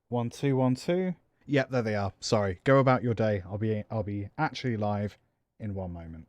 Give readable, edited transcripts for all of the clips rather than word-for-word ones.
One, two, 1, 2. Yep, there they are. Sorry. Go about your day. I'll be actually live in one moment.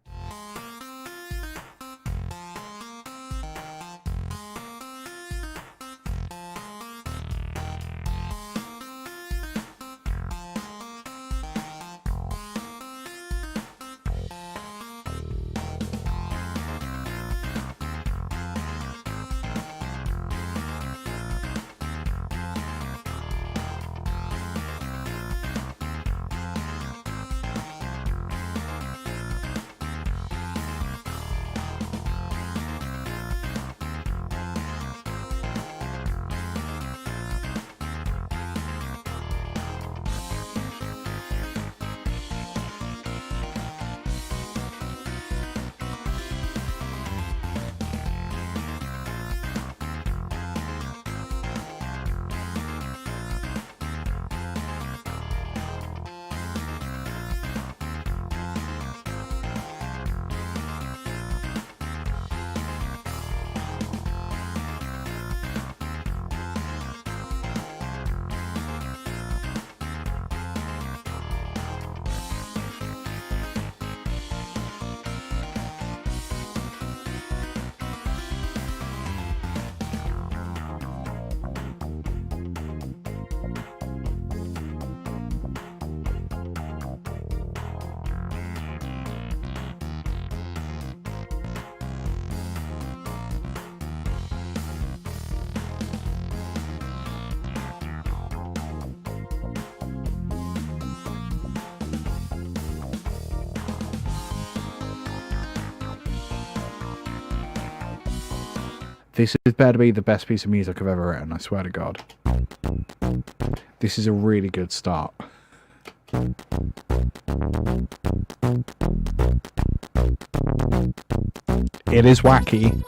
This is better to be the best piece of music I've ever written, I swear to God. This is a really good start. It is wacky.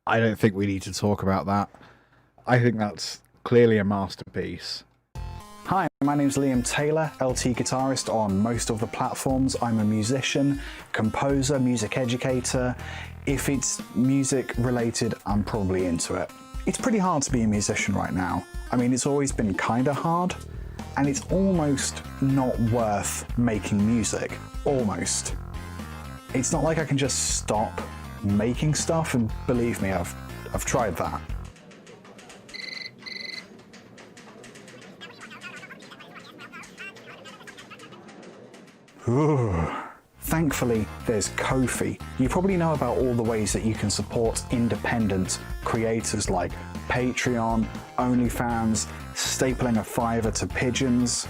I don't think we need to talk about that. I think that's clearly a masterpiece. Hi, my name's Liam Taylor, LTGuitarist on most of the platforms. I'm a musician, composer, music educator. If it's music related, I'm probably into it. It's pretty hard to be a musician right now. I mean, it's always been kind of hard, and it's almost not worth making music. Almost. It's not like I can just stop making stuff, and believe me, I've tried that. Ooh. Thankfully, there's Ko-fi. You probably know about all the ways that you can support independent creators like Patreon, OnlyFans, stapling a fiver to pigeons.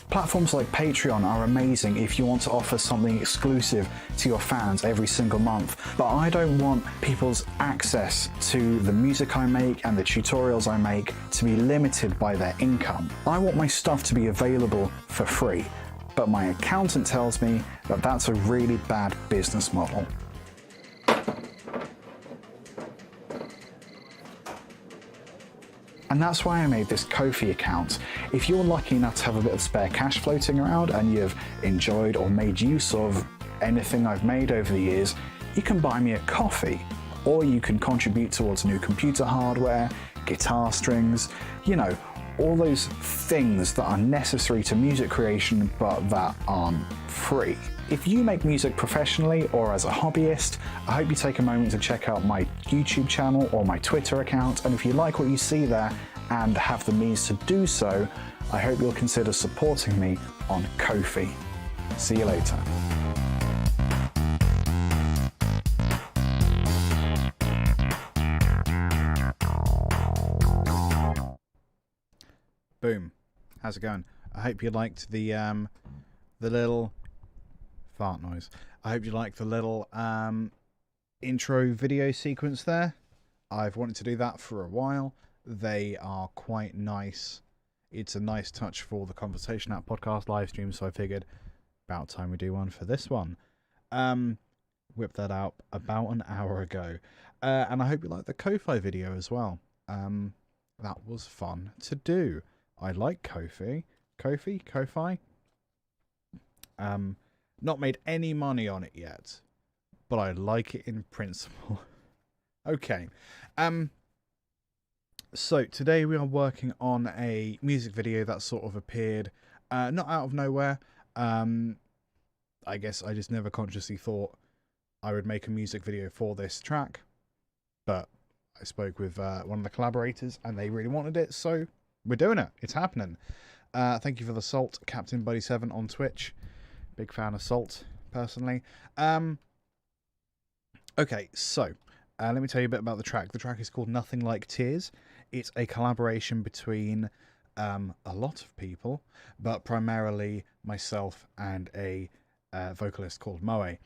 Platforms like Patreon are amazing if you want to offer something exclusive to your fans every single month, but I don't want people's access to the music I make and the tutorials I make to be limited by their income. I want my stuff to be available for free, but my accountant tells me that that's a really bad business model. And that's why I made this Ko-fi account. If you're lucky enough to have a bit of spare cash floating around and you've enjoyed or made use of anything I've made over the years, you can buy me a coffee, or you can contribute towards new computer hardware, guitar strings, you know, all those things that are necessary to music creation but that aren't free. If you make music professionally or as a hobbyist, I hope you take a moment to check out my YouTube channel or my Twitter account, and if you like what you see there and have the means to do so, I hope you'll consider supporting me on Ko-fi. See you later. Boom. How's it going? I hope you liked the little fart noise. I hope you liked the little intro video sequence there. I've wanted to do that for a while. They are quite nice. It's a nice touch for the Conversation App podcast live stream, so I figured about time we do one for this one. Whipped that out about an hour ago. And I hope you liked the Ko-Fi video as well. That was fun to do. I like Ko-Fi. Not made any money on it yet, but I like it in principle. Okay. So today we are working on a music video that sort of appeared not out of nowhere. I guess I just never consciously thought I would make a music video for this track, but I spoke with one of the collaborators and they really wanted it, so we're doing it. It's happening. Thank you for the Salt, Captain Buddy 7 on Twitch. Big fan of Salt, personally. Okay, so let me tell you a bit about the track. The track is called Nothing Like Tears. It's a collaboration between a lot of people, but primarily myself and a vocalist called Moe.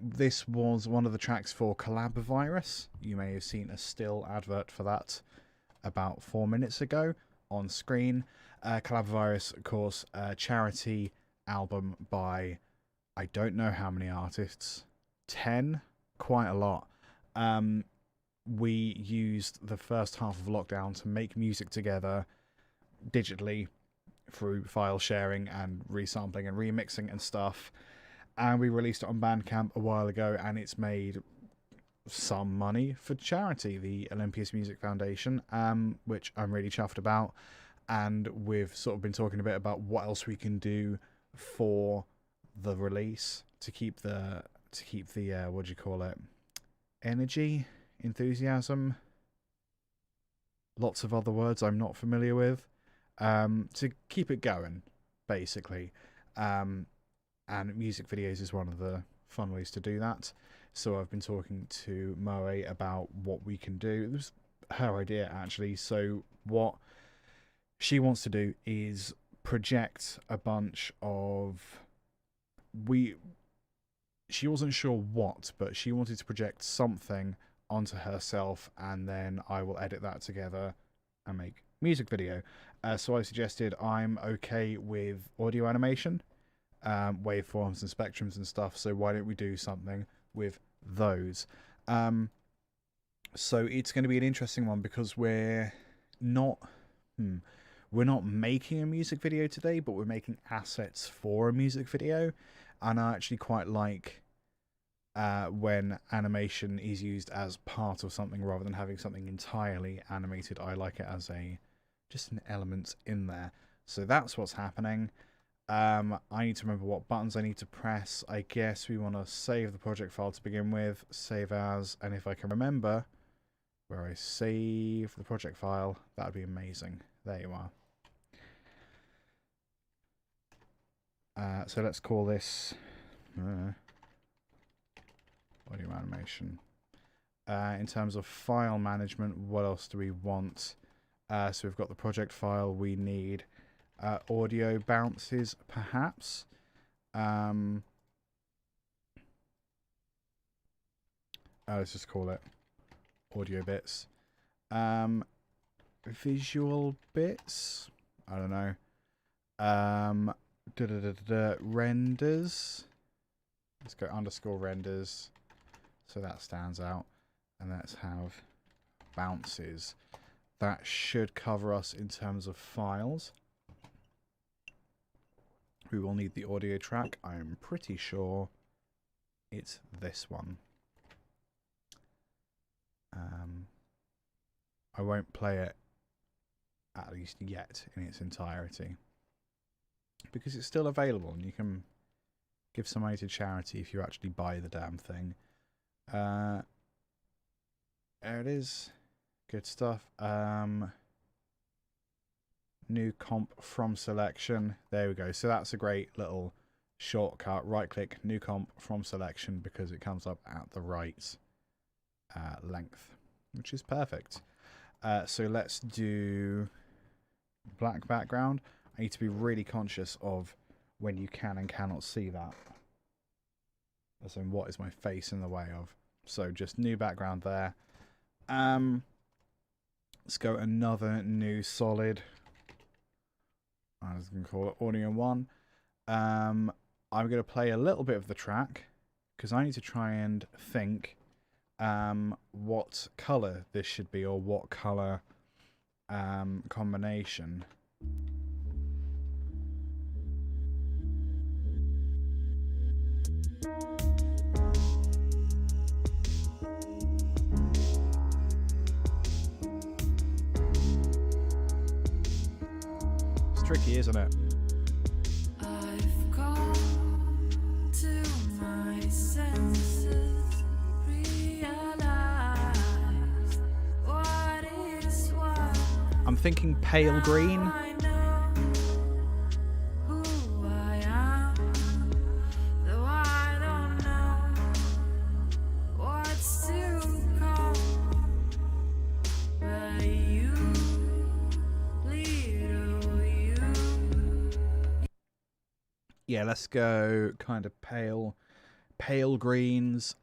This was one of the tracks for Collabovirus. You may have seen a still advert for that about 4 minutes ago on screen. Collabovirus, of course, a charity album by I don't know how many artists. 10? Quite a lot. We used the first half of lockdown to make music together digitally through file sharing and resampling and remixing and stuff. And we released it on BandCamp a while ago, and it's made some money for charity, the Olympias Music Foundation, which I'm really chuffed about. And we've sort of been talking a bit about what else we can do for the release to keep the what do you call it? Energy, enthusiasm, lots of other words I'm not familiar with, to keep it going, basically. And music videos is one of the fun ways to do that. So I've been talking to Moe about what we can do. It was her idea, actually. So what she wants to do is project a bunch of... She wasn't sure what, but she wanted to project something onto herself, and then I will edit that together and make music video. So I suggested I'm okay with audio animation, waveforms and spectrums and stuff, so why don't we do something with those? So it's going to be an interesting one because we're not making a music video today, but we're making assets for a music video. And I actually quite like when animation is used as part of something rather than having something entirely animated. I like it as just an element in there. So that's what's happening. I need to remember what buttons I need to press. I guess we want to save the project file to begin with. Save as, and if I can remember where I save the project file, that would be amazing. There you are. So let's call this audio animation. In terms of file management, what else do we want? So we've got the project file. We need audio bounces, perhaps. Let's just call it audio bits. Visual bits. I don't know. Renders. Let's go underscore renders, so that stands out. And let's have bounces. That should cover us in terms of files. We will need the audio track. I'm pretty sure it's this one. I won't play it, at least yet, in its entirety, because it's still available and you can give some money to charity if you actually buy the damn thing. There it is. Good stuff. New comp from selection. There we go. So that's a great little shortcut. Right click, new comp from selection, because it comes up at the right length, which is perfect. So let's do black background. I need to be really conscious of when you can and cannot see that. As in, what is my face in the way of? So just new background there. Let's go another new solid. I was going to call it Audio 1. I'm going to play a little bit of the track because I need to try and think what color this should be, or what color combination. It's tricky, isn't it? I've come to my senses, realized what is what. I'm thinking pale green. I know who I am, though I don't know what's to come. But you lead, oh you. Yeah, let's go kind of pale greens.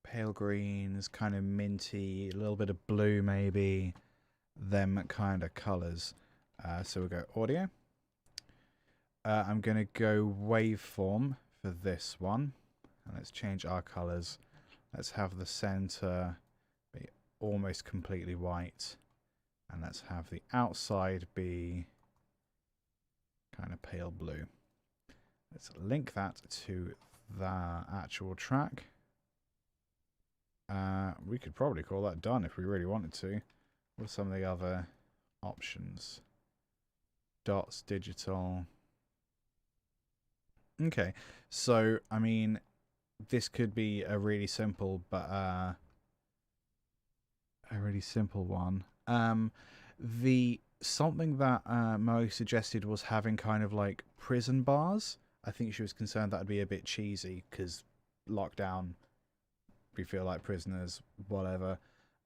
Pale greens, kind of minty, a little bit of blue maybe, them kind of colours. So we'll go audio. I'm going to go waveform for this one. And let's change our colours. Let's have the centre be almost completely white. And let's have the outside be kind of pale blue. Let's link that to the actual track. We could probably call that done if we really wanted to. What are some of the other options? Dots, digital. Okay, so I mean, this could be a really simple, but a really simple one. Something that Mo suggested was having kind of like prison bars. I think she was concerned that would be a bit cheesy because lockdown, we feel like prisoners, whatever.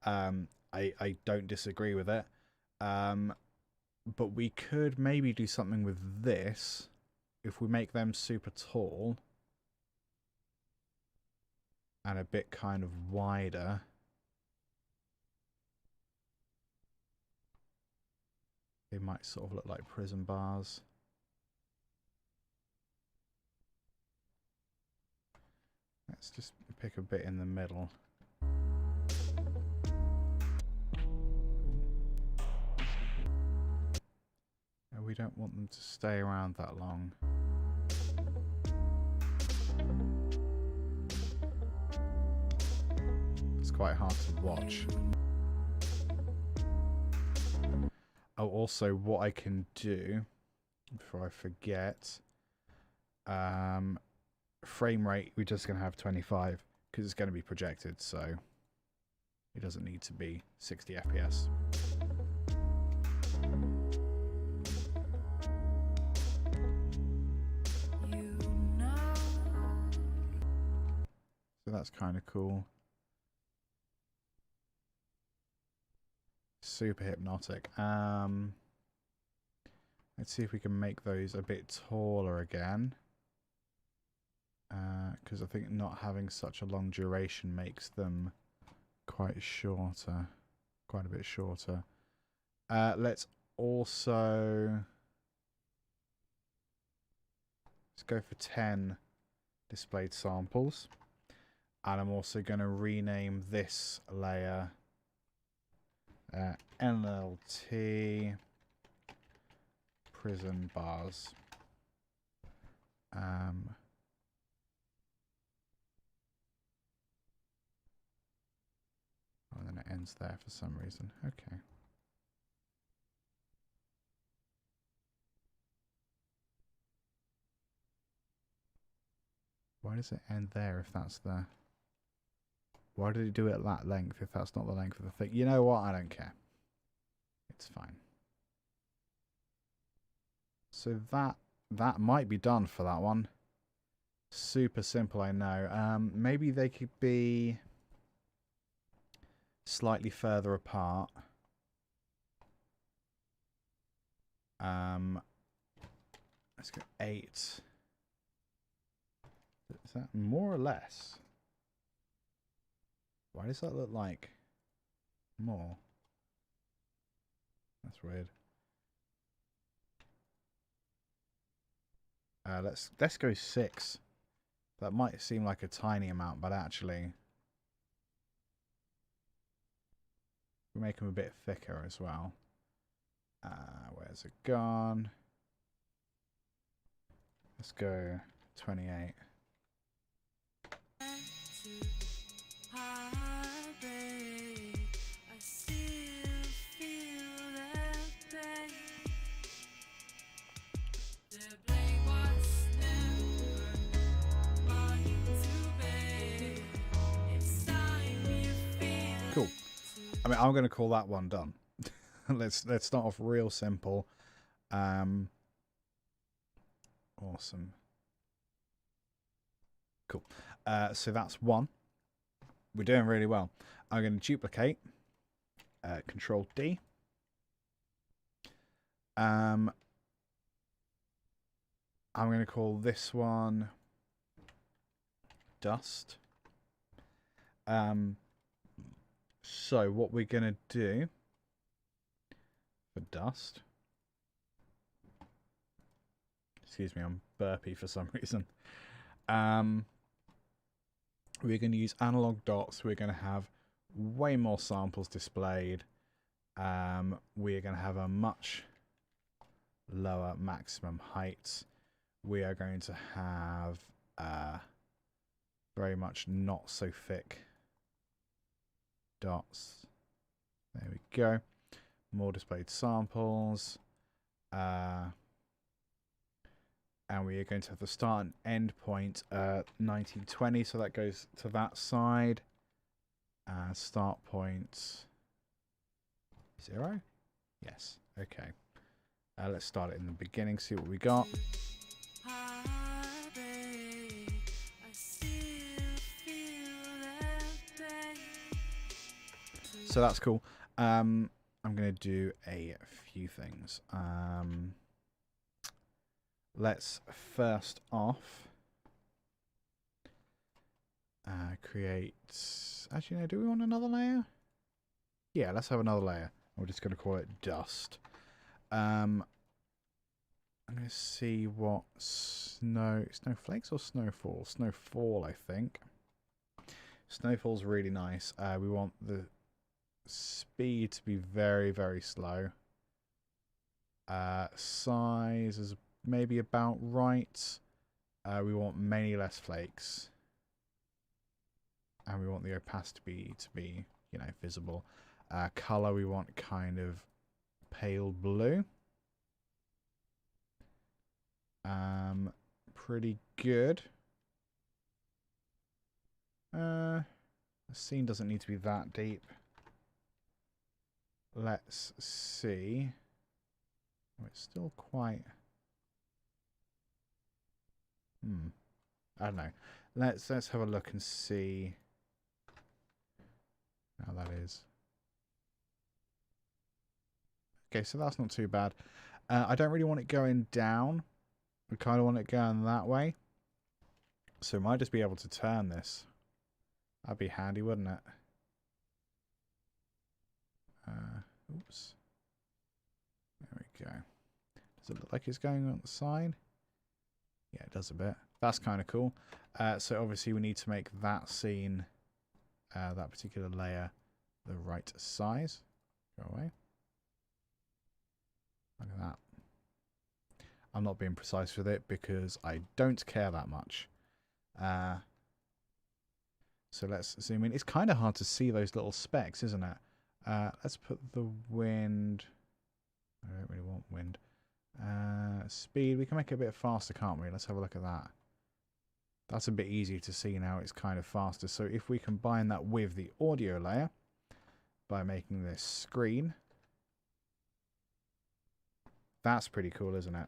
I don't disagree with it. But we could maybe do something with this if we make them super tall and a bit kind of wider. They might sort of look like prison bars. Let's just pick a bit in the middle. And we don't want them to stay around that long. It's quite hard to watch. Oh, also what I can do, before I forget, frame rate, we're just going to have 25 because it's going to be projected, so it doesn't need to be 60 FPS. So that's kind of cool. Super hypnotic. Let's see if we can make those a bit taller again. Because I think not having such a long duration makes them quite shorter. Quite a bit shorter. Let's also... Let's go for 10 displayed samples. And I'm also going to rename this layer NLT Prison Bars. And then it ends there for some reason. Okay. Why does it end there if that's the... Why did it do it at that length if that's not the length of the thing? You know what? I don't care. It's fine. So that might be done for that one. Super simple, I know. Maybe they could be slightly further apart. Let's go 8. Is that more or less? Why does that look like more? That's weird. Let's go 6. That might seem like a tiny amount, but actually we make them a bit thicker as well. Where's it gone? Let's go 28. Cool. I mean, I'm going to call that one done. let's start off real simple. Awesome. Cool. So that's 1. We're doing really well. I'm going to duplicate. Control D. I'm going to call this one Dust. So what we're going to do for Dust, excuse me, I'm burpy for some reason. We're going to use analog dots. We're going to have way more samples displayed. We're going to have a much lower maximum height. We are going to have very much not so thick dots. There we go. More displayed samples. And we are going to have the start and end point 1920, so that goes to that side. Start point 0. Yes. Okay. Let's start it in the beginning. See what we got. So that's cool. I'm going to do a few things. Let's first off create... Actually, no, do we want another layer? Yeah, let's have another layer. We're just going to call it Dust. I'm going to see what snowflakes or snowfall? Snowfall, I think. Snowfall's really nice. We want the speed to be very, very slow. Size is maybe about right. We want many less flakes. And we want the opacity to be, you know, visible. Color, we want kind of pale blue. Pretty good. The scene doesn't need to be that deep. Let's see. Oh, it's still quite... I don't know. Let's have a look and see how that is. Okay, so that's not too bad. I don't really want it going down. I kind of want it going that way. So we might just be able to turn this. That'd be handy, wouldn't it? Oops. There we go. Does it look like it's going on the side? Yeah, it does a bit. That's kind of cool. So obviously we need to make that scene, that particular layer, the right size. Go away. Look at that. I'm not being precise with it because I don't care that much. So let's zoom in. It's kind of hard to see those little specks, isn't it? Let's put the wind. I don't really want wind. Speed. We can make it a bit faster, can't we? Let's have a look at that. That's a bit easier to see now. It's kind of faster. So if we combine that with the audio layer by making this screen, that's pretty cool, isn't it?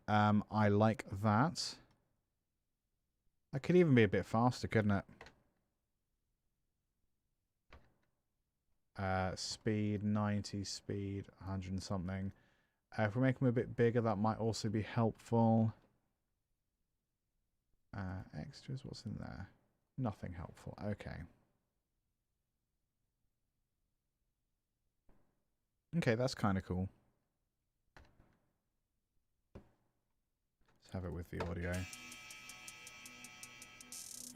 I like that. That could even be a bit faster, couldn't it? Speed 90, speed 100 and something. If we make them a bit bigger, that might also be helpful. Extras, what's in there? Nothing helpful. Okay. Okay, that's kind of cool. Let's have it with the audio.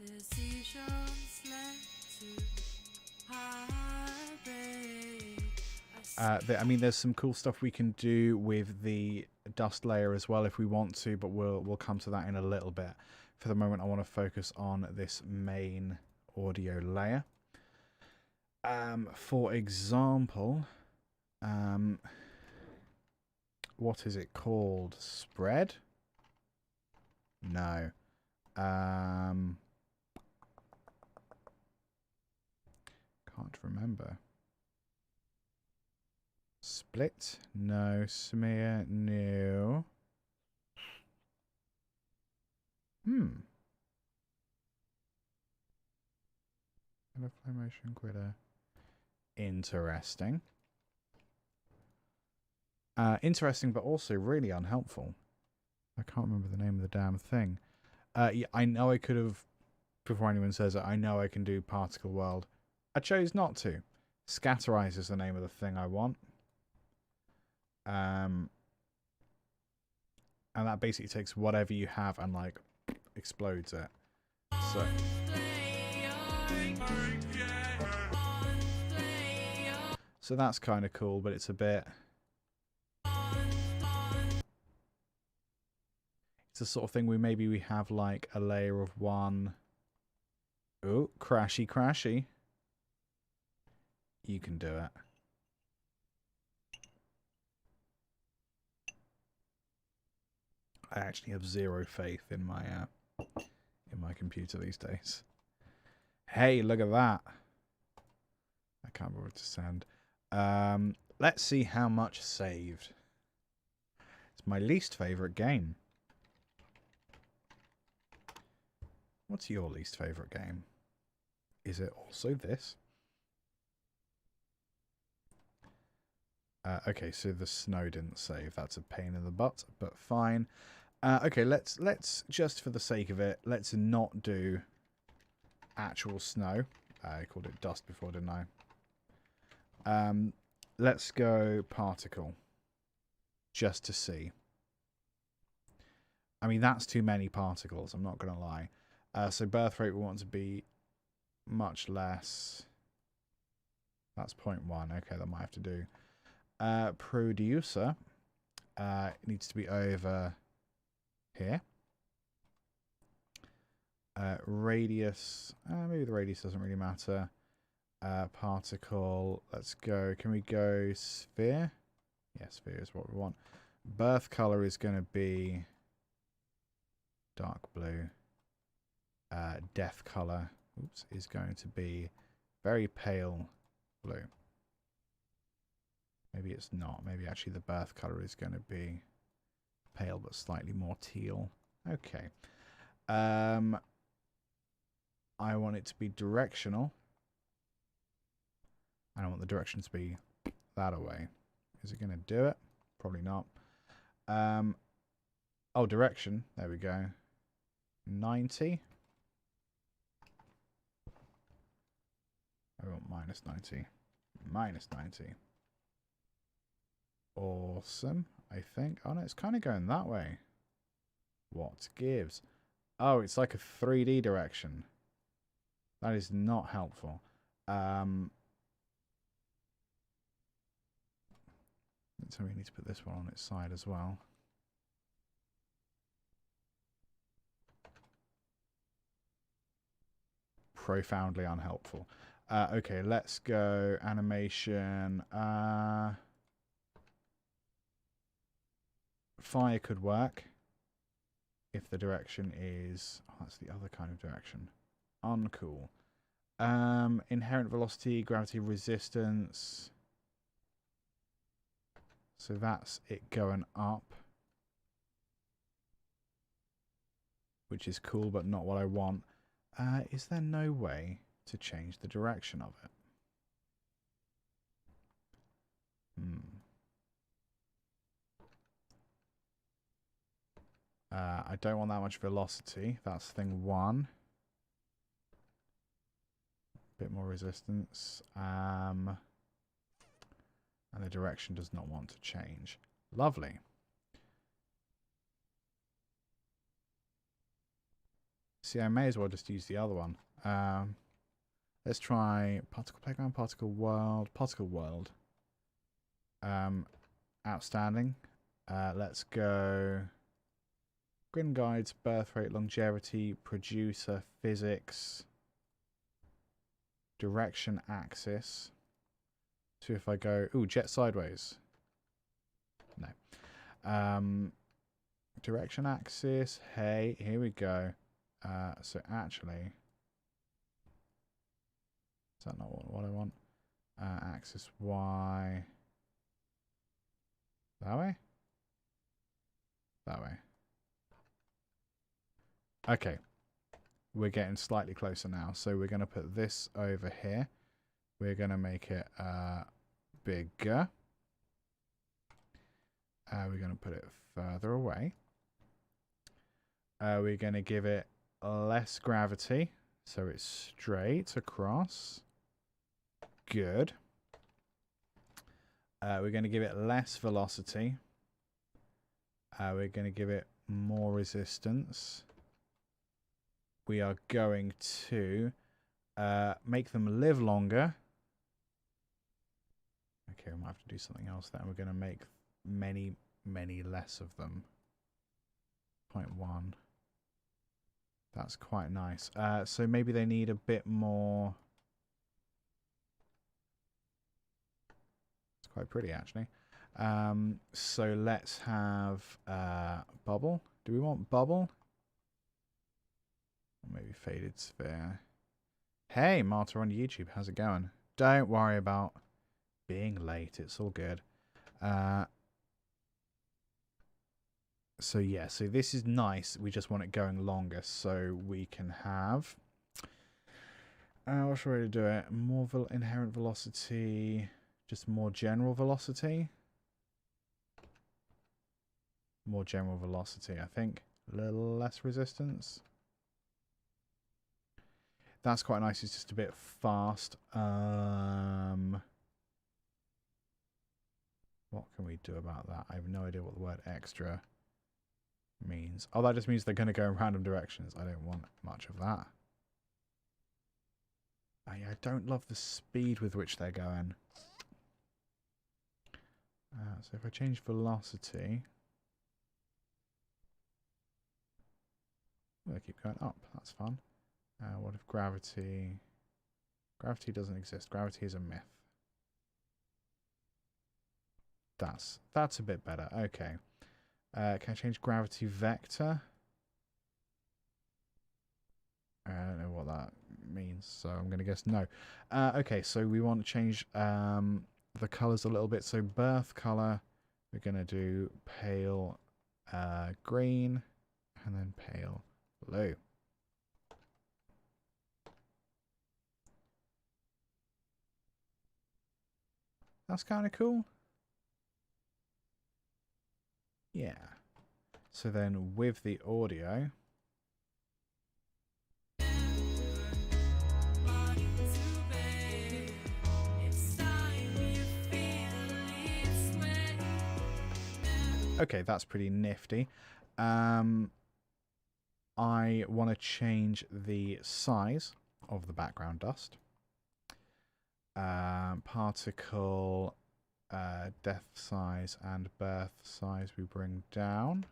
The seashells led to heartbreak. I mean, there's some cool stuff we can do with the dust layer as well if we want to, but we'll come to that in a little bit. For the moment, I want to focus on this main audio layer. For example, what is it called? Spread? No. Can't remember. Split? No. Smear? No. Flow motion quitter. Interesting. Interesting, but also really unhelpful. I can't remember the name of the damn thing. Yeah, I know I could have, before anyone says it, I know I can do particle world. I chose not to. Scatterize is the name of the thing I want. And that basically takes whatever you have and like explodes it. So that's kind of cool, but it's a bit... It's the sort of thing maybe we have like a layer of one. Oh, crashy, crashy. You can do it. I actually have zero faith in my computer these days. Hey, look at that. I can't remember what to send. Let's see how much saved. It's my least favorite game. What's your least favorite game? Is it also this? Okay, so the snow didn't save. That's a pain in the butt, but fine. Okay, let's just for the sake of it, let's not do actual snow. I called it dust before, didn't I? Let's go particle, just to see. I mean, that's too many particles, I'm not going to lie. So birth rate we want to be much less. That's 0.1. Okay, that might have to do. Producer needs to be over here. Radius, maybe the radius doesn't really matter. Particle, let's go. Can we go sphere? Yeah, sphere is what we want. Birth color is going to be dark blue. Death color, oops, is going to be very pale blue. Maybe it's not. Maybe actually the birth color is going to be pale but slightly more teal. Okay. I want it to be directional. I don't want the direction to be that away. Is it going to do it? Probably not. Oh, direction. There we go. 90. I want minus 90. Minus 90. Awesome, I think. Oh no, it's kind of going that way. What gives? Oh, it's like a 3D direction. That is not helpful. So we need to put this one on its side as well. Profoundly unhelpful. Okay, let's go animation. Fire could work if the direction is... Oh, that's the other kind of direction. Uncool. Inherent velocity, gravity resistance. So that's it going up. Which is cool, but not what I want. Is there no way to change the direction of it? I don't want that much velocity. That's thing one. Bit more resistance. And the direction does not want to change. Lovely. See, I may as well just use the other one. Let's try Particle Playground, Particle World, Particle World. Outstanding. Let's go Grin Guides, Birth Rate, Longevity, Producer, Physics, Direction Axis. So if I go, ooh, Jet Sideways. No. Direction Axis. Hey, here we go. So actually, is that not what I want? Axis Y. That way? That way. Okay. We're getting slightly closer now. So we're going to put this over here. We're going to make it bigger. We're going to put it further away. We're going to give it less gravity. So it's straight across. Good. We're going to give it less velocity. We're going to give it more resistance. We are going to make them live longer. Okay, we might have to do something else then. We're going to make many, many less of them. 0.1. That's quite nice. So maybe they need a bit more. It's quite pretty, actually. So let's have bubble. Do we want bubble? Or maybe faded sphere. Hey, Marta on YouTube. How's it going? Don't worry about being late. It's all good. So yeah, so this is nice. We just want it going longer, so we can have. What's the way to do it? More inherent velocity, just more general velocity. More general velocity, I think. A little less resistance. That's quite nice. It's just a bit fast. What can we do about that? I have no idea what the word extra means. Oh, that just means they're going to go in random directions. I don't want much of that. I don't love the speed with which they're going. So if I change velocity, they keep going up. That's fun. What if gravity? Gravity doesn't exist. Gravity is a myth. That's a bit better. Okay. Can I change gravity vector? I don't know what that means, so I'm going to guess no. Okay, so we want to change the colors a little bit. So birth color, we're going to do pale green and then pale blue. That's kind of cool. Yeah. So then with the audio, okay, that's pretty nifty. I want to change the size of the background dust. Particle depth size and birth size we bring down.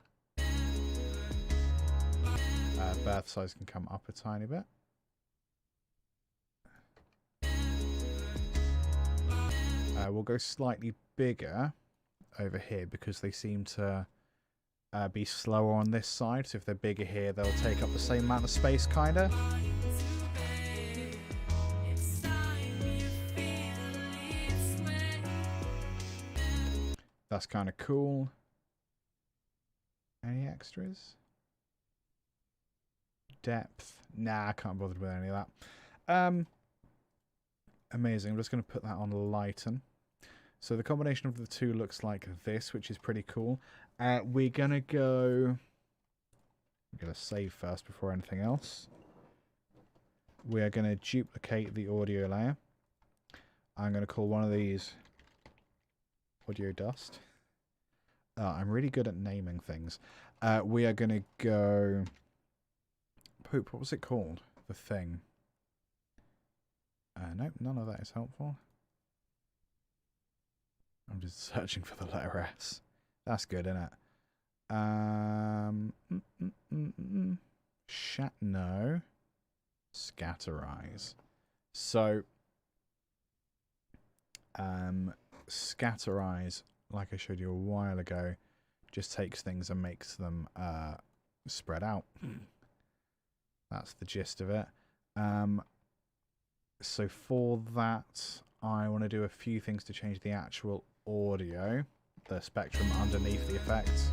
Birth size can come up a tiny bit. We'll go slightly bigger over here because they seem to be slower on this side. So if they're bigger here, they'll take up the same amount of space, kind of. That's kind of cool. Any extras? Depth. Nah, I can't bother with any of that. Amazing. I'm just going to put that on lighten. So the combination of the two looks like this, which is pretty cool. We're going to go... I'm going to save first before anything else. We are going to duplicate the audio layer. I'm going to call one of these audio dust. I'm really good at naming things. We are going to go... Poop, what was it called? The thing. Nope, none of that is helpful. I'm just searching for the letter S. That's good, isn't it? No. Scatterize. So, scatterize, like I showed you a while ago, just takes things and makes them spread out. That's the gist of it. So for that, I want to do a few things to change the actual audio, the spectrum underneath the effects.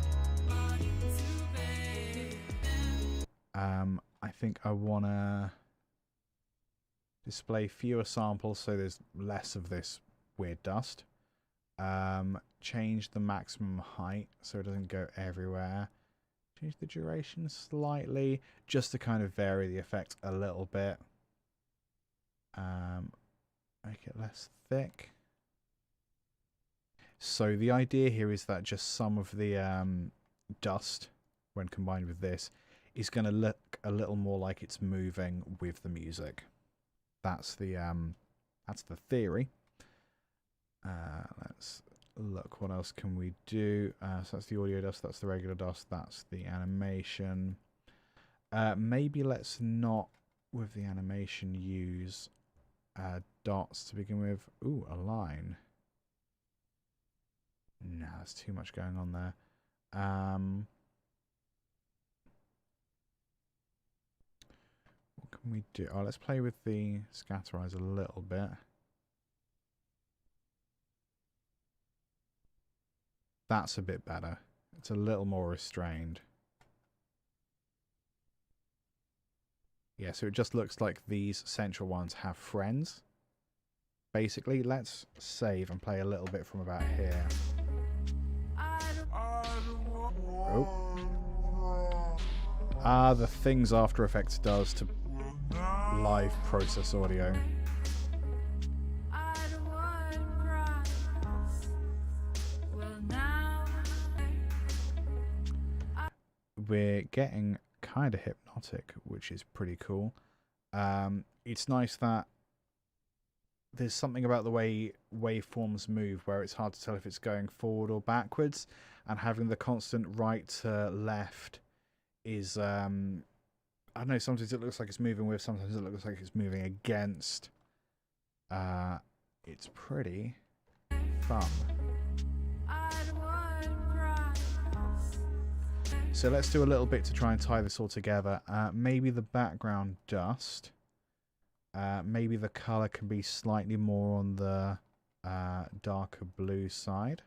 I think I want to display fewer samples so there's less of this weird dust. Change the maximum height so it doesn't go everywhere. Change the duration slightly just to kind of vary the effect a little bit. Make it less thick. So the idea here is that just some of the dust, when combined with this, is going to look a little more like it's moving with the music. That's the theory. Let's look. What else can we do? So that's the audio dust. That's the regular dust. That's the animation. Maybe let's not, with the animation, use dots to begin with. Ooh, a line. Nah, there's too much going on there. What can we do? Oh, let's play with the scatterize a little bit. That's a bit better. It's a little more restrained. Yeah, so it just looks like these central ones have friends. Basically, let's save and play a little bit from about here. Oh. The things After Effects does to live process audio. We're getting kind of hypnotic, which is pretty cool. It's nice that there's something about the way waveforms move where it's hard to tell if it's going forward or backwards, and having the constant right to left is I don't know, sometimes it looks like it's moving with, sometimes it looks like it's moving against. It's pretty fun. So let's do a little bit to try and tie this all together. Maybe the background dust. Maybe the colour can be slightly more on the darker blue side.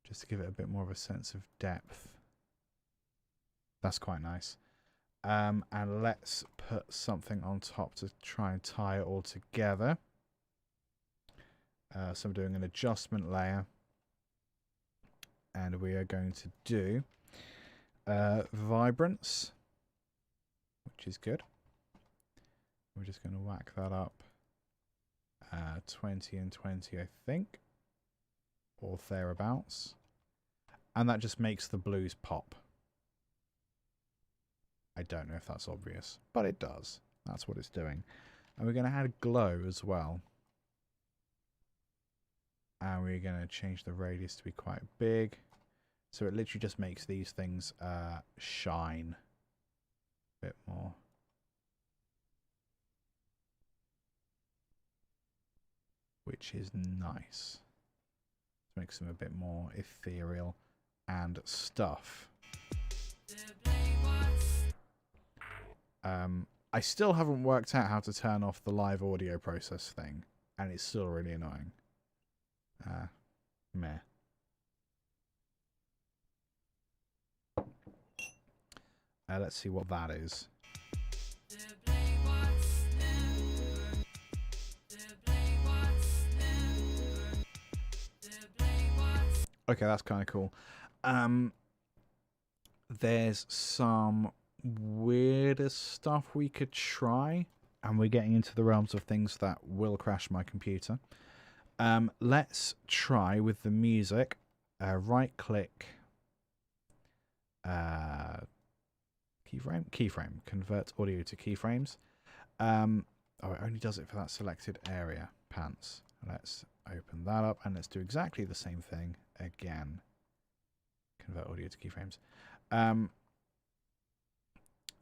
Just to give it a bit more of a sense of depth. That's quite nice. And let's put something on top to try and tie it all together. So I'm doing an adjustment layer. And we are going to do vibrance, which is good. We're just going to whack that up 20 and 20, I think, or thereabouts. And that just makes the blues pop. I don't know if that's obvious, but it does. That's what it's doing. And we're going to add glow as well. And we're going to change the radius to be quite big. So it literally just makes these things shine a bit more. Which is nice. Makes them a bit more ethereal and stuff. I still haven't worked out how to turn off the live audio process thing, and it's still really annoying. Meh. Let's see what that is. Okay, that's kind of cool. There's some weirder stuff we could try. and we're getting into the realms of things that will crash my computer. Let's try with the music. Right click, keyframe, convert audio to keyframes. Oh, it only does it for that selected area, pants. Let's open that up and let's do exactly the same thing again. Convert audio to keyframes.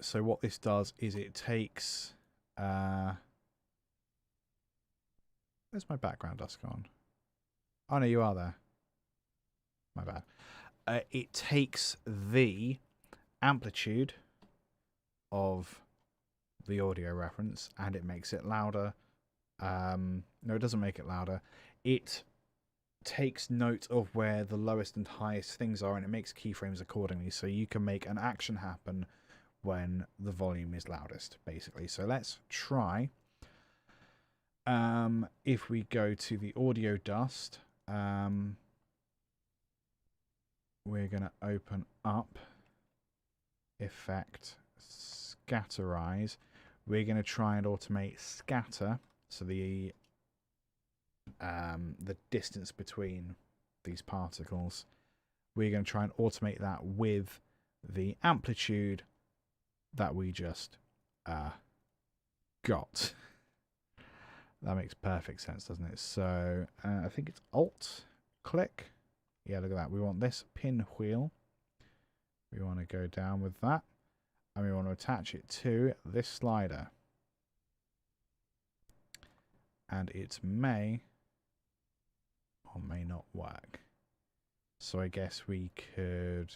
So what this does is it takes... where's my background dust gone? Oh no, you are there. My bad. It takes the amplitude of the audio reference and it makes it louder. No, it doesn't make it louder. It takes note of where the lowest and highest things are and it makes keyframes accordingly, so you can make an action happen when the volume is loudest, basically. So let's try. If we go to the audio dust, we're going to open up Effect, Scatterize. We're going to try and automate scatter, so the distance between these particles. We're going to try and automate that with the amplitude that we just got. That makes perfect sense, doesn't it? So I think it's Alt click. Yeah, look at that. We want this pinwheel. We want to go down with that. And we want to attach it to this slider. And it may or may not work. So I guess we could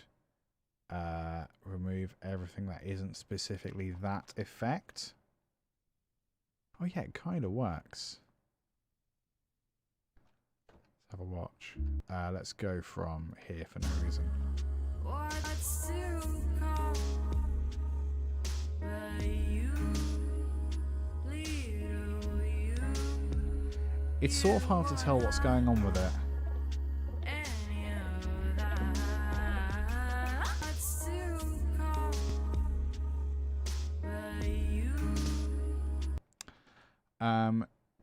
remove everything that isn't specifically that effect. Oh yeah, it kind of works. Let's have a watch. Let's go from here for no reason. What's to come? But you lead, oh, you It's sort of hard to tell what's going on with it. any of that. What's to come? But you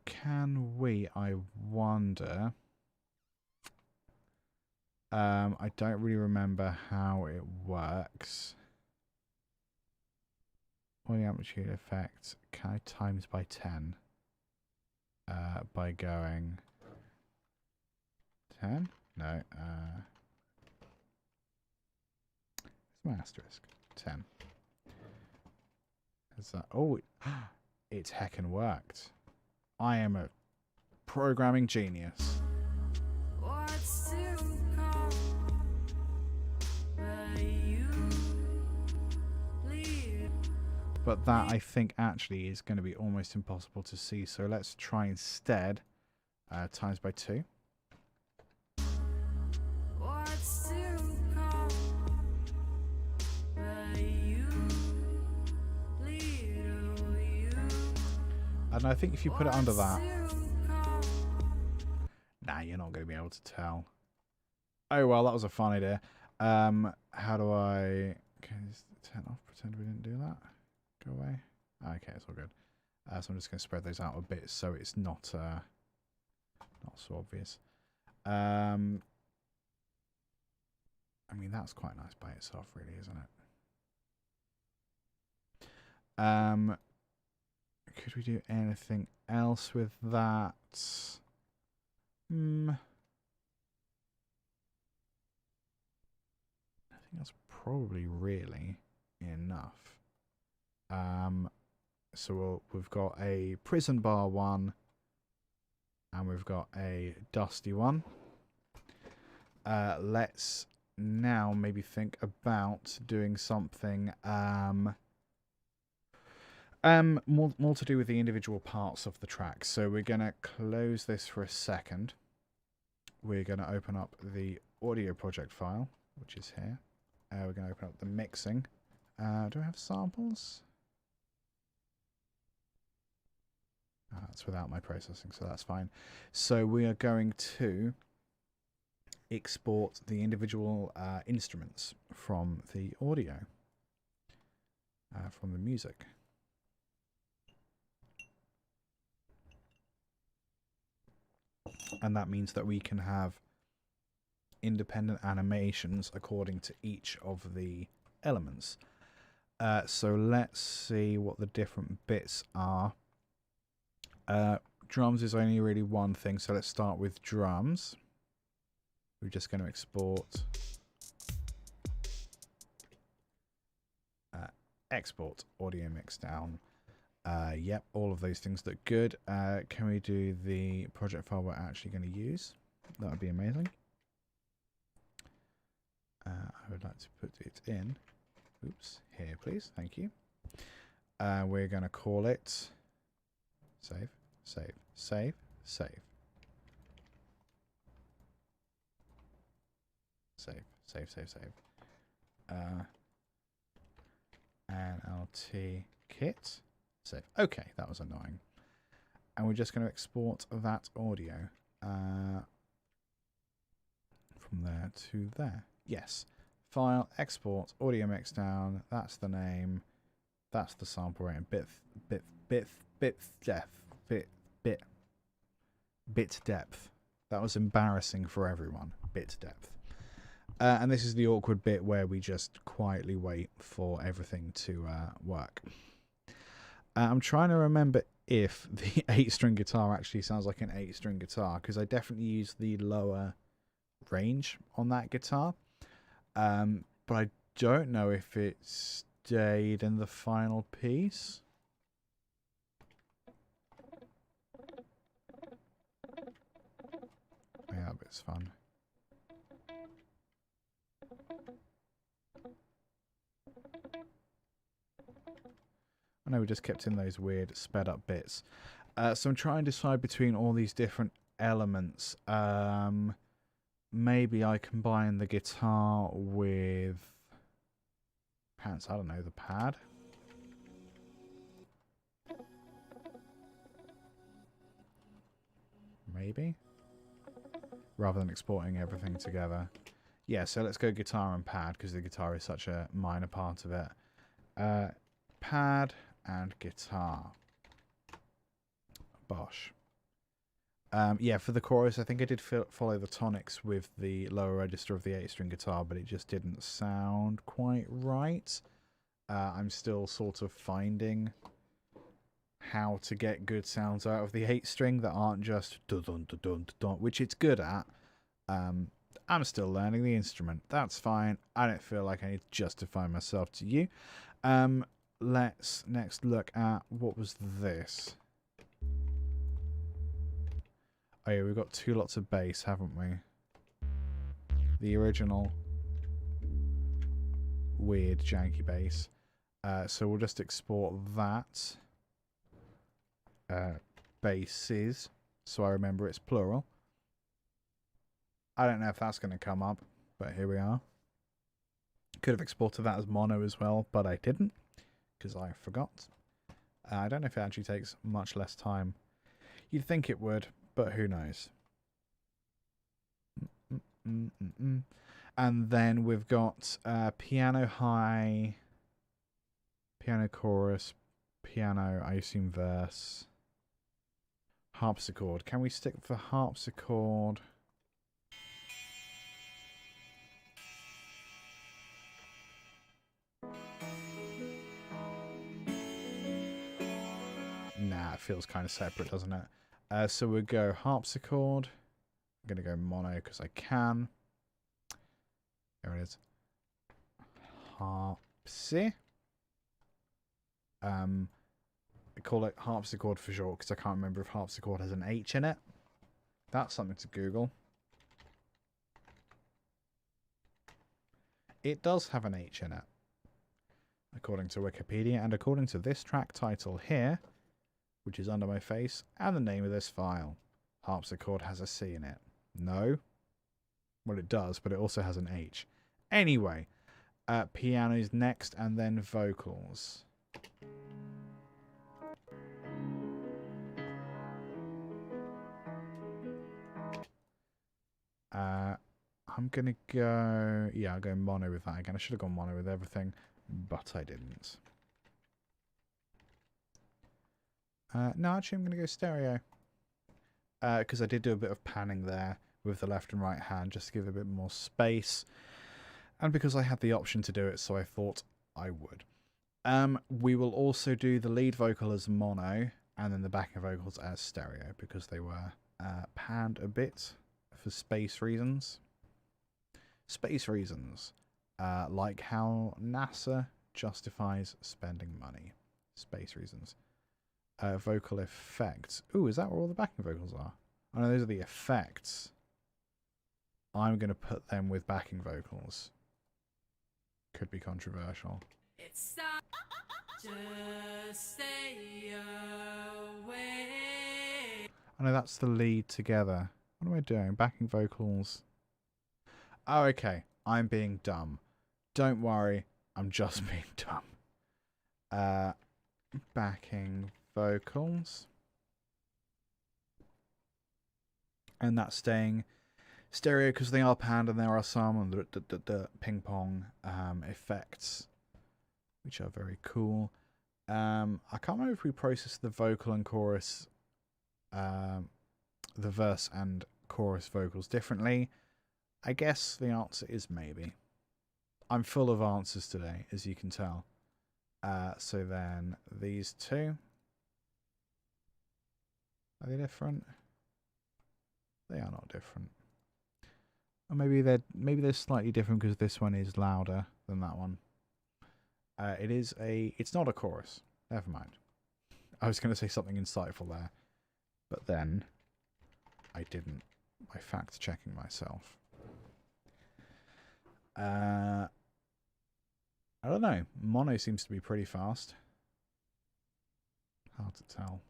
Can we, I wonder... I don't really remember how it works. Audio amplitude effect, can I times by 10? By going 10? No. It's my asterisk. 10. Is that? Oh, it's heckin' worked. I am a programming genius. what's to come? But you lead. But that, I think, actually is going to be almost impossible to see. So let's try instead times by 2. What's to come? But you lead, oh, you And I think if you put it under that... to come? Nah, you're not going to be able to tell. Oh, well, that was a fun idea. How do I... Okay, just turn off, pretend we didn't do that. Go away. Okay, it's all good. So I'm just going to spread those out a bit so it's not so obvious. I mean, that's quite nice by itself, really, isn't it? Could we do anything else with that? I think that's probably really enough. So we've got a prison bar one, and we've got a dusty one. Let's now maybe think about doing something more to do with the individual parts of the track. So we're going to close this for a second. We're going to open up the audio project file, which is here. We're going to open up the mixing. Do I have samples? That's without my processing, so that's fine. So we are going to export the individual instruments from the audio, from the music. And that means that we can have independent animations according to each of the elements. So let's see what the different bits are. Drums is only really one thing, so let's start with drums. We're just going to export. Export audio mix down. Yep, all of those things look good. Can we do the project file we're actually going to use? That would be amazing. I would like to put it in. Oops, here please. Thank you. We're going to call it save, save, save, save. Save, save, save, save. NLT kit. Save. Okay, that was annoying. And we're just going to export that audio from there to there. Yes. File, export, audio mix down. That's the name. That's the sample rate. Bit depth. That was embarrassing for everyone. Bit depth. And this is the awkward bit where we just quietly wait for everything to work. I'm trying to remember if the 8-string guitar actually sounds like an 8-string guitar, because I definitely use the lower range on that guitar. But I don't know if it stayed in the final piece. Yeah, that bit's fun. I know we just kept in those weird sped up bits. So I'm trying to decide between all these different elements. Maybe I combine the guitar with pants. I don't know, the pad. Maybe. Rather than exporting everything together. Yeah, so let's go guitar and pad because the guitar is such a minor part of it. Pad and guitar. Bosh. Yeah, for the chorus, I think I did follow the tonics with the lower register of the 8-string guitar, but it just didn't sound quite right. I'm still sort of finding how to get good sounds out of the 8-string that aren't just dun-dun-dun-dun-dun, which it's good at. I'm still learning the instrument. That's fine. I don't feel like I need to justify myself to you. Let's next look at what was this. Oh yeah, we've got 2 lots of bass, haven't we? The original weird janky bass. So we'll just export that. Basses, so I remember it's plural. I don't know if that's going to come up, but here we are. Could have exported that as mono as well, but I didn't because I forgot. I don't know if it actually takes much less time. You'd think it would, but who knows. And then we've got piano high, piano chorus, piano, I assume verse, harpsichord. Can we stick for harpsichord? Nah, it feels kind of separate, doesn't it? So we'll go harpsichord. I'm going to go mono because I can. There it is. Harpsi. I call it harpsichord for short because I can't remember if harpsichord has an H in it. That's something to Google. It does have an H in it, according to Wikipedia, and according to this track title here, which is under my face, and the name of this file. Harpsichord has a C in it. No? Well, it does, but it also has an H. Anyway, piano's next, and then vocals. I'm going to go... Yeah, I'll go mono with that again. I should have gone mono with everything, but I didn't. No, actually, I'm going to go stereo. because I did do a bit of panning there with the left and right hand just to give it a bit more space, and because I had the option to do it, so I thought I would. We will also do the lead vocal as mono and then the backing vocals as stereo because they were panned a bit for space reasons. Space reasons, like how NASA justifies spending money. Space reasons. Vocal effects. Ooh, is that where all the backing vocals are? Oh no, those are the effects. I'm going to put them with backing vocals. Could be controversial. It's time. Just stay away. Oh no, that's the lead together. What am I doing? Backing vocals. Oh, okay. I'm being dumb. Don't worry. I'm just being dumb. Backing vocals. And that's staying stereo because they are panned and there are some the ping pong effects, which are very cool. I can't remember if we processed the vocal and chorus, the verse and chorus vocals differently. I guess the answer is maybe. I'm full of answers today, as you can tell. So then these two. Are they different? They are not different. Or maybe they're slightly different because this one is louder than that one. It's not a chorus. Never mind. I was going to say something insightful there, but then I didn't by fact checking myself. I don't know. Mono seems to be pretty fast. Hard to tell.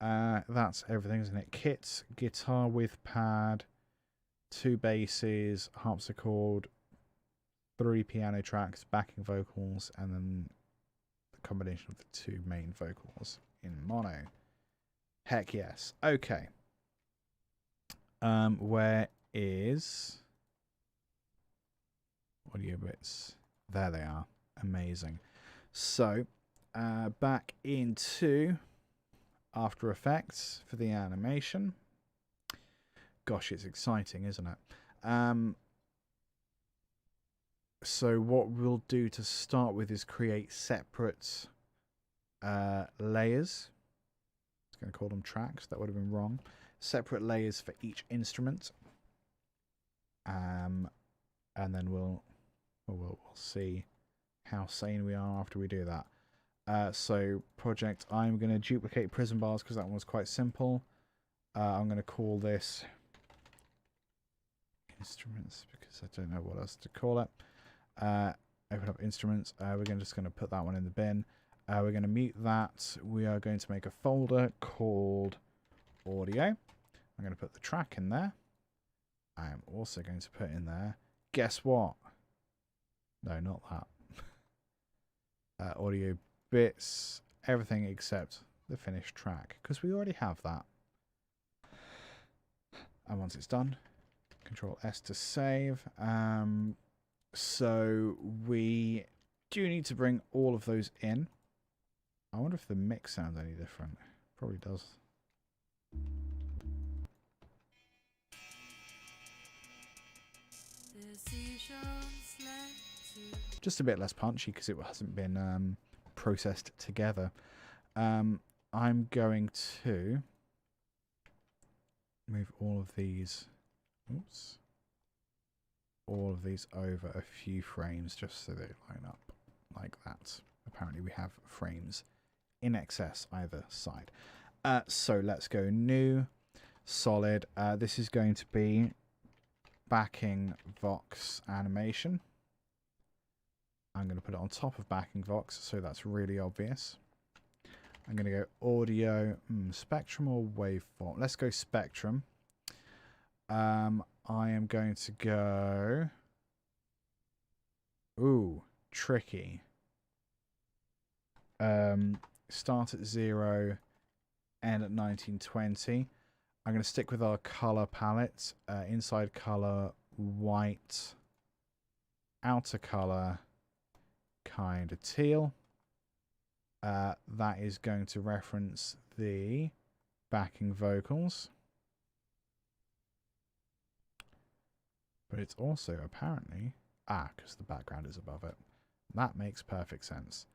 That's everything, isn't it? Kit, guitar with pad, 2 basses, harpsichord, 3 piano tracks, backing vocals, and then the combination of the 2 main vocals in mono. Heck yes. Okay. Where is audio bits? There they are. Amazing. So, back into After Effects for the animation. Gosh, it's exciting, isn't it? So what we'll do to start with is create separate layers. I was going to call them tracks. That would have been wrong. Separate layers for each instrument. And then we'll see how sane we are after we do that. So project, I'm going to duplicate prism bars because that one was quite simple. I'm going to call this instruments because I don't know what else to call it. Open up instruments. We're just going to put that one in the bin. We're going to mute that. We are going to make a folder called audio. I'm going to put the track in there. I'm also going to put in there, guess what? No, not that. Audio bits, everything except the finished track, because we already have that. And once it's done, Control S to save. So we do need to bring all of those in. I wonder if the mix sounds any different. Probably does. Just a bit less punchy because it hasn't been processed together. I'm going to move all of these. Oops. All of these over a few frames just so they line up like that. Apparently we have frames in excess either side. So let's go new, solid. This is going to be backing Vox animation. I'm going to put it on top of backing Vox so that's really obvious. I'm going to go audio, spectrum or waveform. Let's go spectrum. I am going to go... Ooh, tricky. Start at 0, end at 1920. I'm going to stick with our color palette. Inside color, white. Outer color, kind of teal. That is going to reference the backing vocals. But it's also apparently... because the background is above it. That makes perfect sense.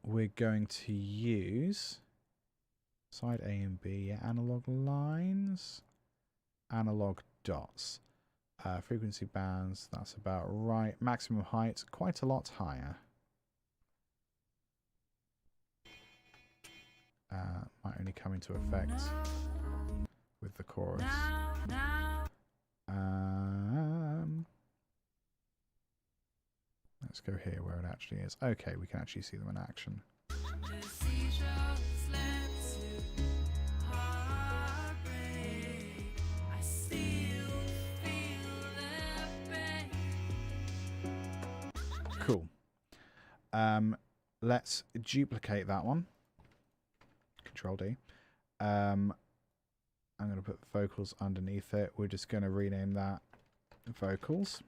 We're going to use side A and B, analog lines, analog dots. Frequency bands, that's about right. Maximum height, quite a lot higher. Might only come into effect with the chorus. Let's go here where it actually is. Okay, we can actually see them in action. Cool. Let's duplicate that one. Control D. I'm going to put vocals underneath it. We're just going to rename that vocals.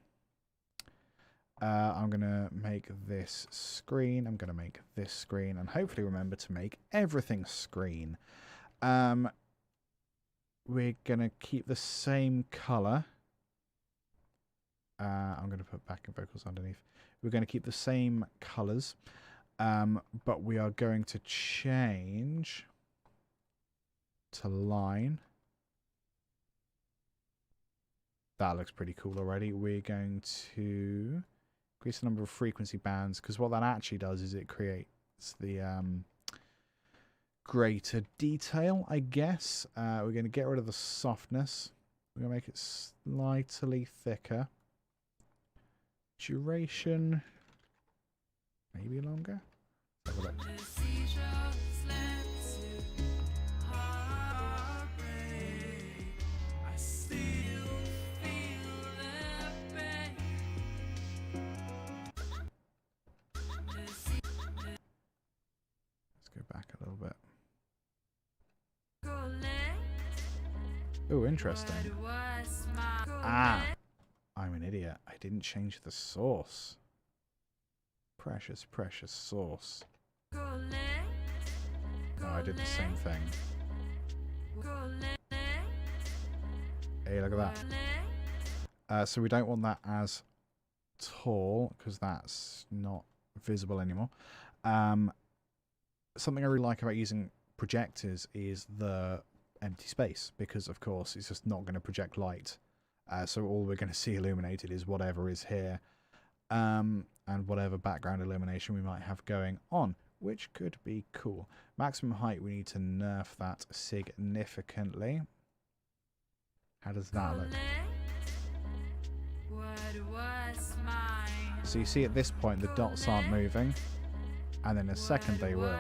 I'm going to make this screen. I'm going to make this screen. And hopefully remember to make everything screen. We're going to keep the same color. I'm going to put backing vocals underneath. We're going to keep the same colors. But we are going to change to line. That looks pretty cool already. We're going to increase the number of frequency bands, because what that actually does is it creates the greater detail, I guess. We're going to get rid of the softness. We're going to make it slightly thicker. Duration, maybe longer. Let's have a look. Back a little bit. Oh, interesting. I'm an idiot. I didn't change the source. Precious, precious source. No, I did the same thing. Hey, look at that. So we don't want that as tall, because that's not visible anymore. Something I really like about using projectors is the empty space, because of course it's just not going to project light. So all we're going to see illuminated is whatever is here, and whatever background illumination we might have going on, which could be cool. Maximum height, we need to nerf that significantly. How does that look? So you see at this point the dots aren't moving. And in a second they will.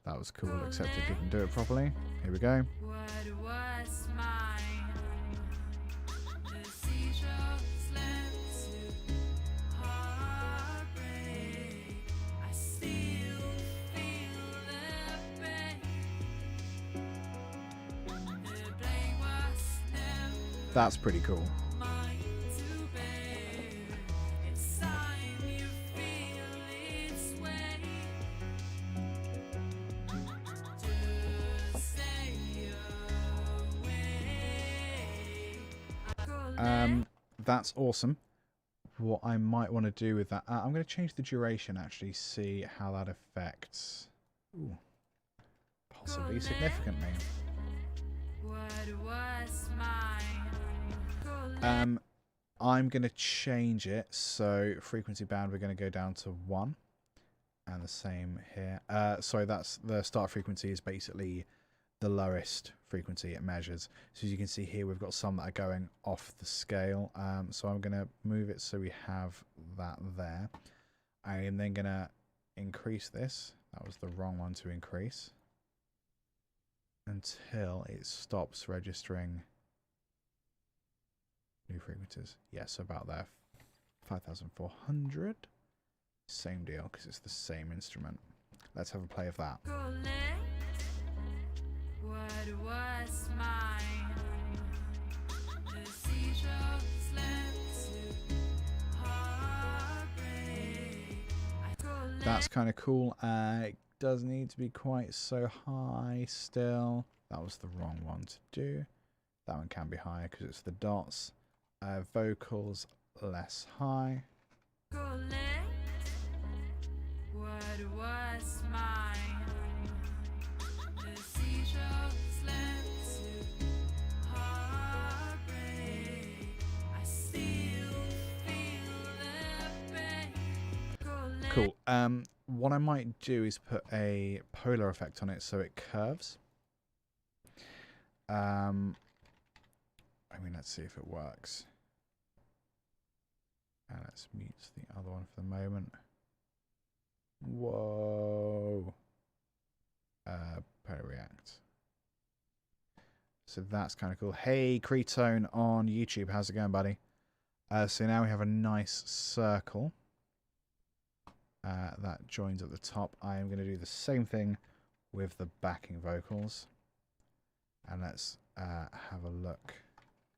That was cool, except it didn't do it properly. Here we go. That's pretty cool. That's awesome. What I might want to do with that, I'm going to change the duration, actually, see how that affects. Ooh, possibly significantly. I'm going to change it, so frequency band we're going to go down to 1, and the same here. So that's the start frequency is basically the lowest frequency it measures. So as you can see here, we've got some that are going off the scale. So I'm going to move it so we have that there. I am then going to increase this. That was the wrong one to increase. Until it stops registering new frequencies. Yes, about there. 5,400. Same deal, because it's the same instrument. Let's have a play of that. What was mine? The seashells led to heartbreak. that's kind of cool. It does need to be quite so high still. That was the wrong one to do. That one can be higher because it's the dots. Vocals less high. What was mine? The seashells left to heartbreak. I still feel the pain. Cool. What I might do is put a polar effect on it so it curves. I mean, let's see if it works. And let's mute the other one for the moment. Whoa. Polar react. So that's kind of cool. Hey, Cretone on YouTube. How's it going, buddy? So now we have a nice circle. That joins at the top. I am going to do the same thing with the backing vocals. And let's have a look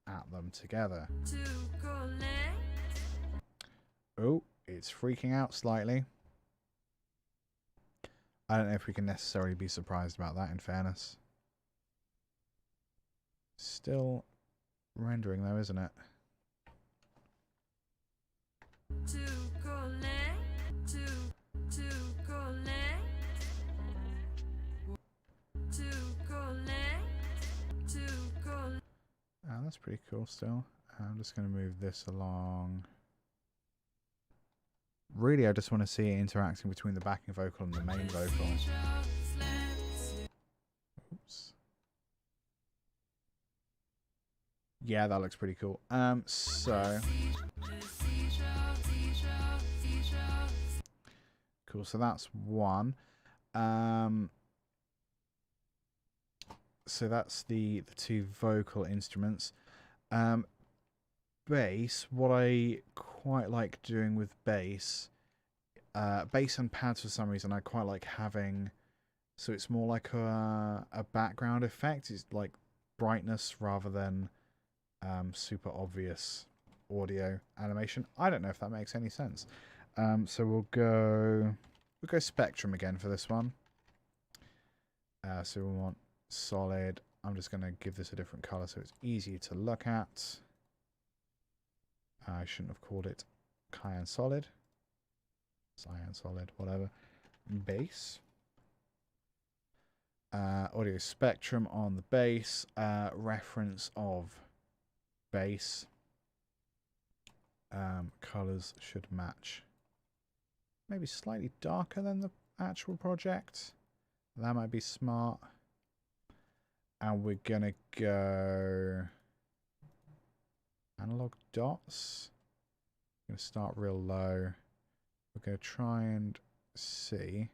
at them together. Oh, it's freaking out slightly. I don't know if we can necessarily be surprised about that, in fairness. Still rendering though, isn't it? That's pretty cool still. I'm just going to move this along. Really, I just want to see it interacting between the backing vocal and the main vocal. Oops. Yeah, that looks pretty cool. So cool. So that's one. So that's the two vocal instruments. Bass, what I quite like doing with bass and pads for some reason I quite like having, so it's more like a background effect. It's like brightness rather than super obvious audio animation. I don't know if that makes any sense. So we'll go Spectrum again for this one. So we want solid. I'm just going to give this a different color so it's easier to look at. I shouldn't have called it Cyan Solid. Cyan Solid, whatever. Bass. Audio spectrum on the bass. Reference of bass. Colors should match. Maybe slightly darker than the actual project. That might be smart. And we're going to go analog dots. I'm going to start real low. We're going to try and see.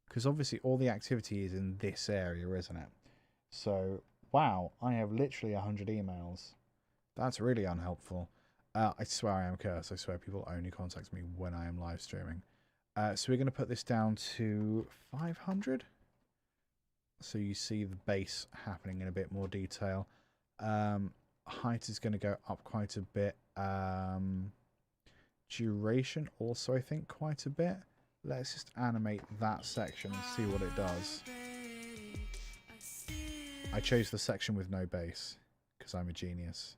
Because obviously all the activity is in this area, isn't it? So, wow, I have literally 100 emails. That's really unhelpful. I swear I am cursed. I swear people only contact me when I am live streaming. So we're going to put this down to 500. So you see the bass happening in a bit more detail. Height is going to go up quite a bit. Duration also, I think, quite a bit. Let's just animate that section and see what it does. I chose the section with no bass because I'm a genius.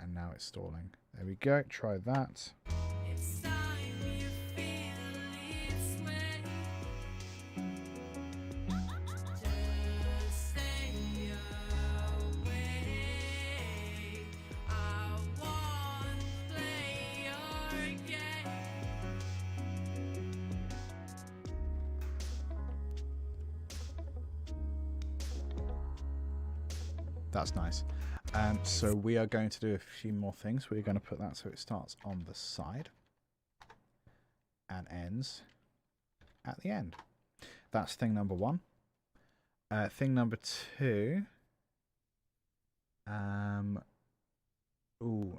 And now it's stalling. There we go. Try that. That's nice. So we are going to do a few more things. We're going to put that so it starts on the side and ends at the end. That's thing number one. Thing number two. Oh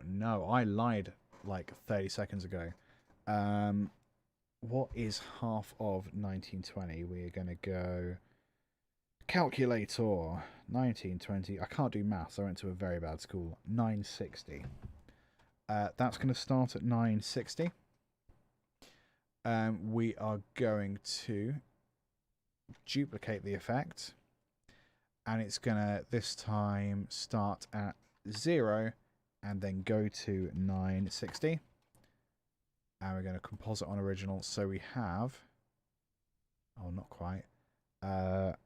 no, I lied like 30 seconds ago. What is half of 1920? We're going to go calculator. 1920. I can't do maths. I went to a very bad school. 960. That's going to start at 960. we are going to duplicate the effect, and it's gonna this time start at 0 and then go to 960, and we're going to composite on original. So we have, oh, not quite, there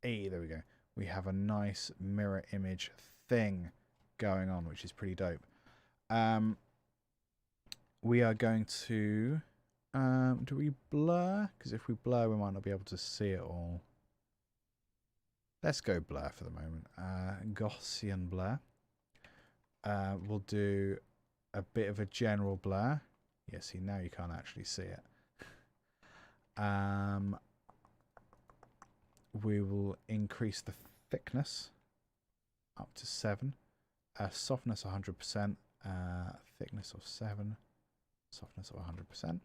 we go. We have a nice mirror image thing going on, which is pretty dope. We are going to do we blur? Because if we blur, we might not be able to see it all. Let's go blur for the moment. Gaussian blur. We'll do a bit of a general blur. Yeah, see, now you can't actually see it. We will increase the thickness up to 7. Softness 100%. Thickness of 7. Softness of 100%.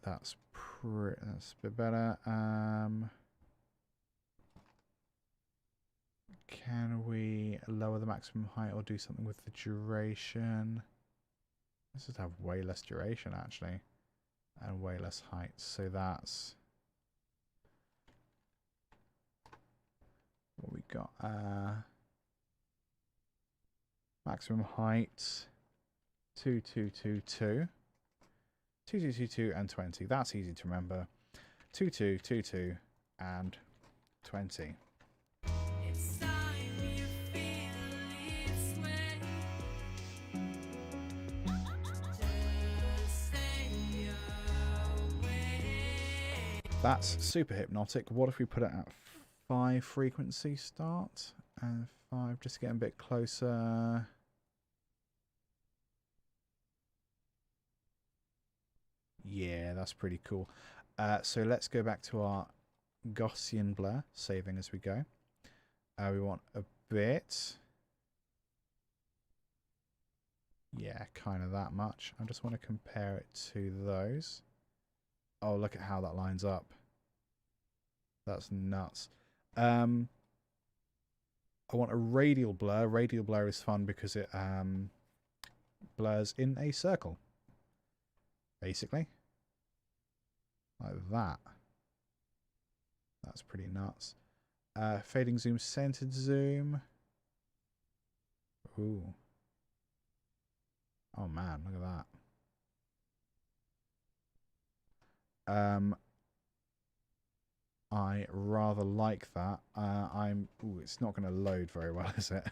That's a bit better. Can we lower the maximum height or do something with the duration? Let's just have way less duration, actually, and way less height. So that's what we got. Maximum height 2222. 2222 and 20. That's easy to remember. 2222 and 20. It's time you feel its way. Just stay away. That's super hypnotic. What if we put it at 5 frequency start? And 5, just getting a bit closer. Yeah, that's pretty cool. So let's go back to our Gaussian blur, saving as we go. We want a bit. Yeah, kind of that much. I just want to compare it to those. Oh, look at how that lines up. That's nuts. I want a radial blur. Radial blur is fun because it blurs in a circle. Basically. Like that. That's pretty nuts. Fading zoom, centered zoom. Ooh. Oh man, look at that. I rather like that. Ooh, it's not going to load very well, is it?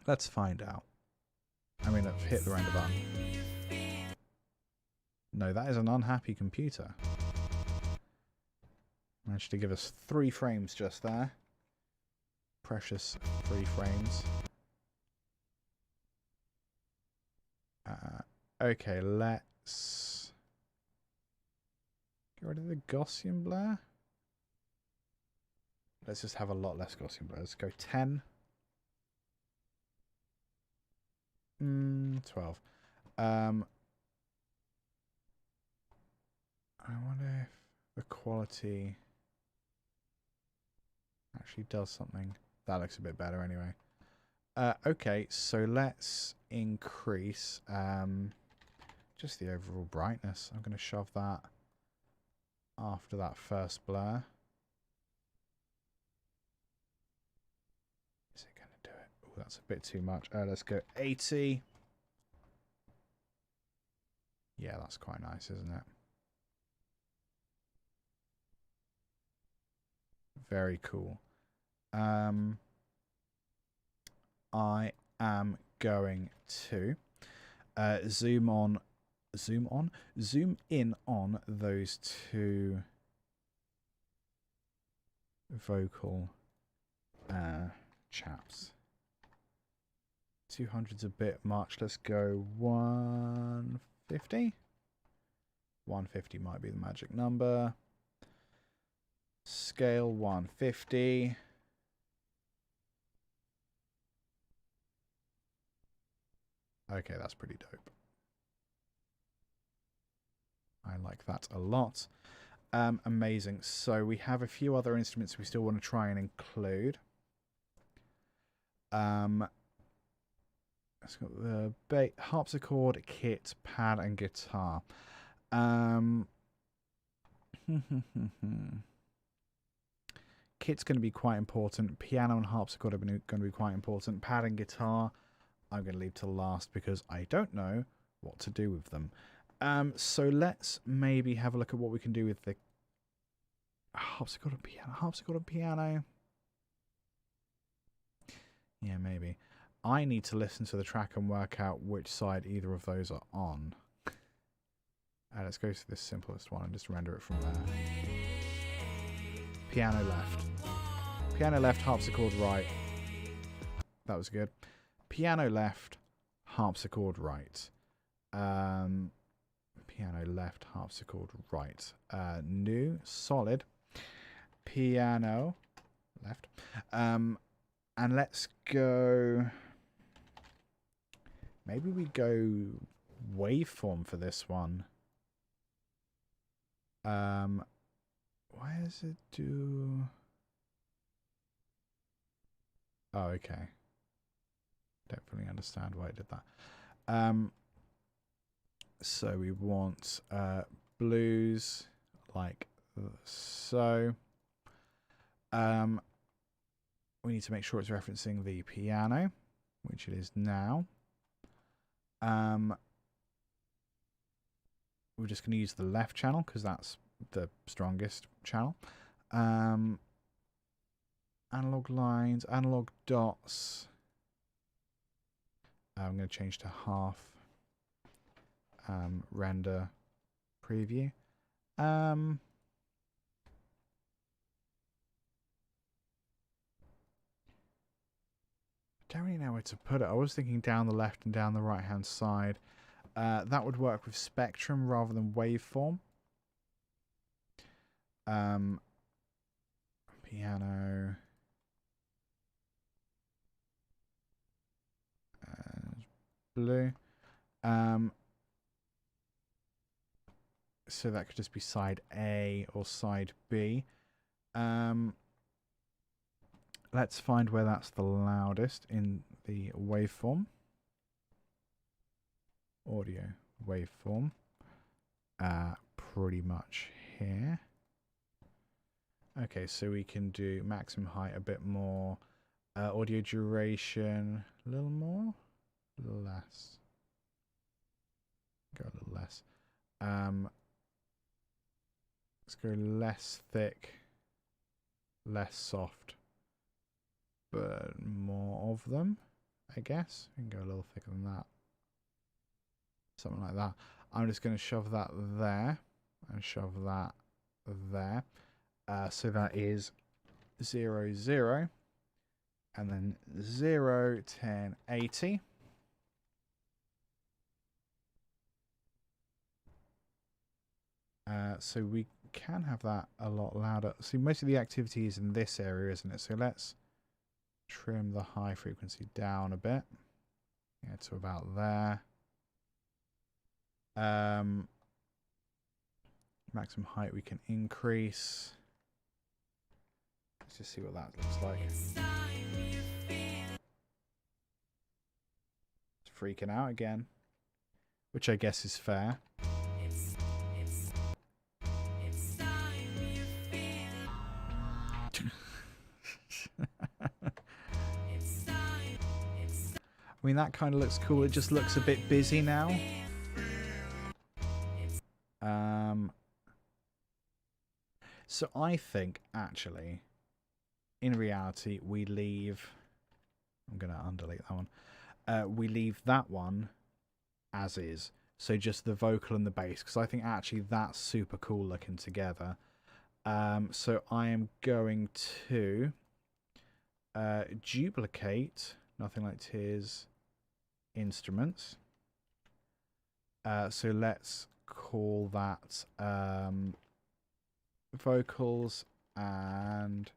Let's find out. I mean, I've hit the render button. No, that is an unhappy computer. Managed to give us 3 frames just there. Precious 3 frames. Okay, let's get rid of the Gaussian blur. Let's just have a lot less Gaussian blur. Let's go 10. 12. I wonder if the quality actually does something. That looks a bit better anyway. Okay, so let's increase just the overall brightness. I'm going to shove that after that first blur. Is it going to do it? Oh, that's a bit too much. Let's go 80. Yeah, that's quite nice, isn't it? Very cool. I am going to zoom in on those 2 vocal chaps. 200's a bit much. Let's go 150. 150 might be the magic number. Scale 150. Okay, that's pretty dope. I like that a lot. Amazing. So we have a few other instruments we still want to try and include. It's got the harpsichord, kit, pad, and guitar. Kit's going to be quite important. Piano and harpsichord are going to be quite important. Pad and guitar, I'm going to leave to last because I don't know what to do with them. So let's maybe have a look at what we can do with the harpsichord and piano. Harpsichord and piano. Yeah, maybe. I need to listen to the track and work out which side either of those are on. Let's go to the simplest one and just render it from there. Piano left. Piano left, harpsichord right. That was good. Piano left, harpsichord right. Piano left, harpsichord right. New, solid. Piano left. And let's go... Maybe we go waveform for this one. Why does it do... Oh, okay. Don't fully understand why it did that. So we want blues like so. We need to make sure it's referencing the piano, which it is now. We're just going to use the left channel because that's the strongest channel. Analog lines, analog dots. I'm going to change to half. Render preview. Don't really know where to put it. I was thinking down the left and down the right hand side. That would work with spectrum rather than waveform. Piano. Blue. So that could just be side A or side B. Let's find where that's the loudest in the waveform. Audio waveform. Pretty much here. Okay, so we can do maximum height a bit more. Audio duration a little more. A little less. Go a little less. Let's go less thick, less soft, but more of them, I guess. We can go a little thicker than that. Something like that. I'm just going to shove that there and shove that there. So that is 0, 0, and then 0, 10, 80. So we can have that a lot louder. See, most of the activity is in this area, isn't it? So let's trim the high frequency down a bit. Yeah, to about there. Maximum height we can increase. Let's just see what that looks like. It's freaking out again, which I guess is fair. I mean, that kind of looks cool. It just looks a bit busy now. So I think, actually, in reality, we leave... I'm going to undelete that one. We leave that one as is. So just the vocal and the bass, because I think actually that's super cool looking together. So I am going to duplicate Nothing Like Tears instruments. So let's call that vocals and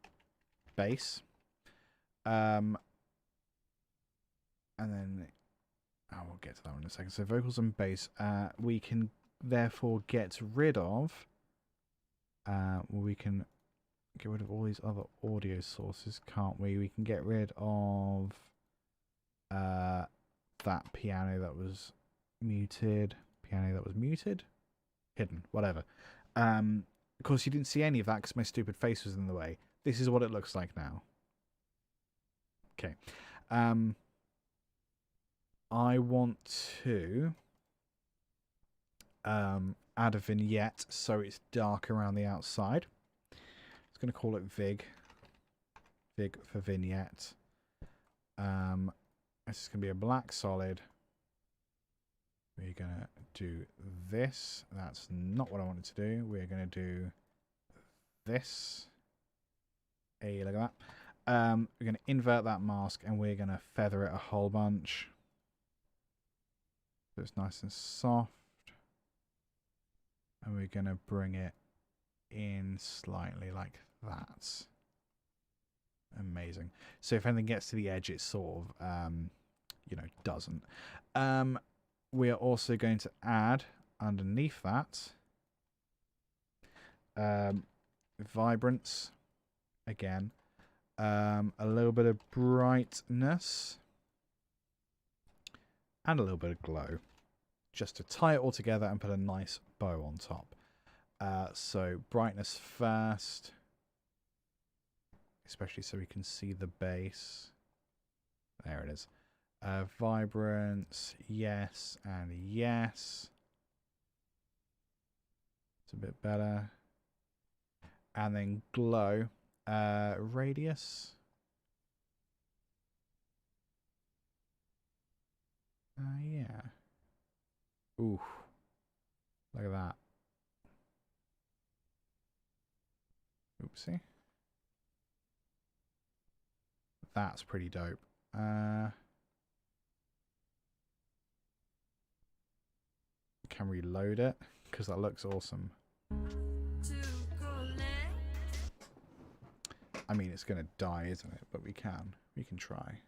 bass. And then we'll get to that one in a second. So vocals and bass, we can therefore get rid of. We can get rid of all these other audio sources, can't we? We can get rid of that piano that was muted, hidden, whatever. Of course, you didn't see any of that because my stupid face was in the way. This is what it looks like now. Okay. I want to add a vignette so it's dark around the outside. It's going to call it Vig. Vig for vignette. This is going to be a black solid. We're going to do this. That's not what I wanted to do. We're going to do this. Hey, look at that. We're going to invert that mask and we're going to feather it a whole bunch. So it's nice and soft. And we're going to bring it in slightly like that. Amazing. So if anything gets to the edge, it sort of, doesn't. We are also going to add underneath that vibrance again, a little bit of brightness and a little bit of glow, just to tie it all together and put a nice bow on top. So brightness first, especially so we can see the bass. There it is. Vibrance, yes, and yes. It's a bit better. And then glow, radius. Yeah. Ooh, look at that. Oopsie. That's pretty dope. Can we load it? Because that looks awesome. I mean, it's going to die, isn't it? But we can. We can try.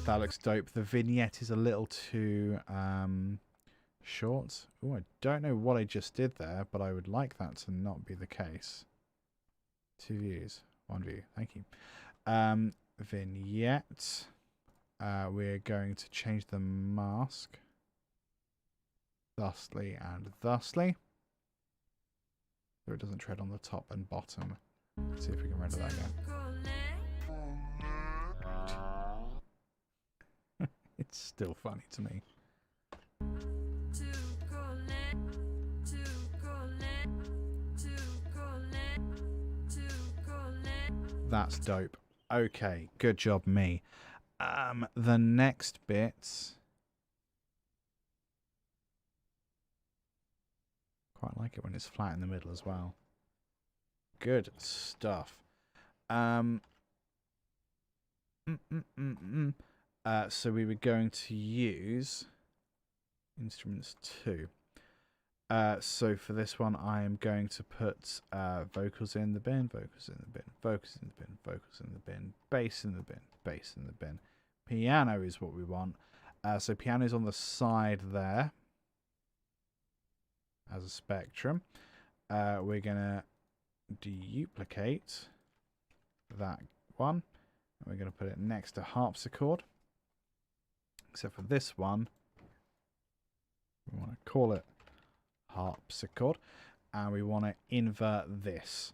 That looks dope. The vignette is a little too short. Oh, I don't know what I just did there, but I would like that to not be the case. 2 views, 1 view. Thank you. Vignette. We're going to change the mask. Thusly and thusly. So it doesn't tread on the top and bottom. Let's see if we can render that again. It's still funny to me. That's dope. Okay, good job, me. The next bit. Quite like it when it's flat in the middle as well. Good stuff. So we were going to use instruments 2. So for this one, I am going to put vocals in the bin, vocals in the bin, vocals in the bin, vocals in the bin, bass in the bin, bass in the bin. Piano is what we want. So piano is on the side there as a spectrum. We're going to duplicate that one. And we're going to put it next to harpsichord. Except for this one, we want to call it harpsichord, and we want to invert this.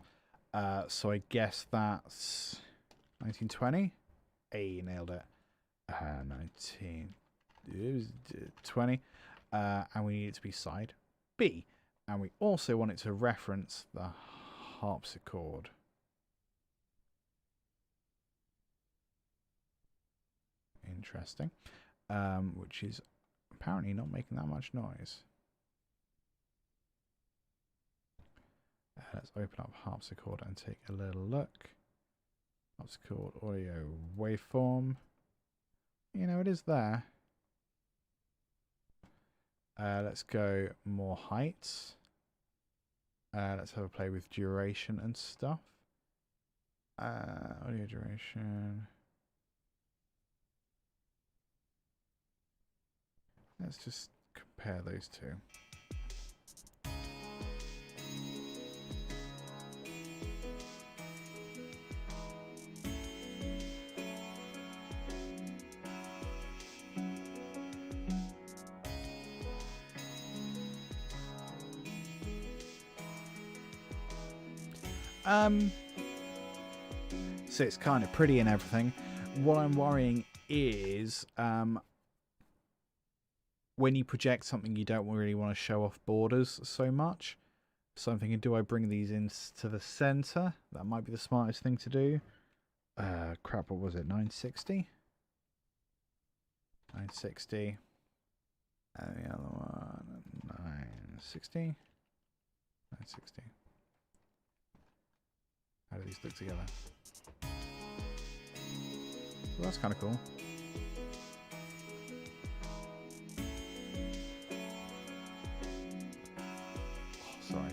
So I guess that's 1920. Hey, nailed it. 1920. And we need it to be side B. And we also want it to reference the harpsichord. Interesting. Which is apparently not making that much noise. Let's open up harpsichord and take a little look. Harpsichord audio waveform. You know, it is there. Let's go more height. Let's have a play with duration and stuff. Audio duration. Let's just compare those two. So it's kind of pretty and everything. What I'm worrying is when you project something, you don't really want to show off borders so much. So I'm thinking, do I bring these into the center? That might be the smartest thing to do. Crap, what was it? 960? 960. And the other one, 960. 960. How do these look together? Well, that's kind of cool. Oh, sorry.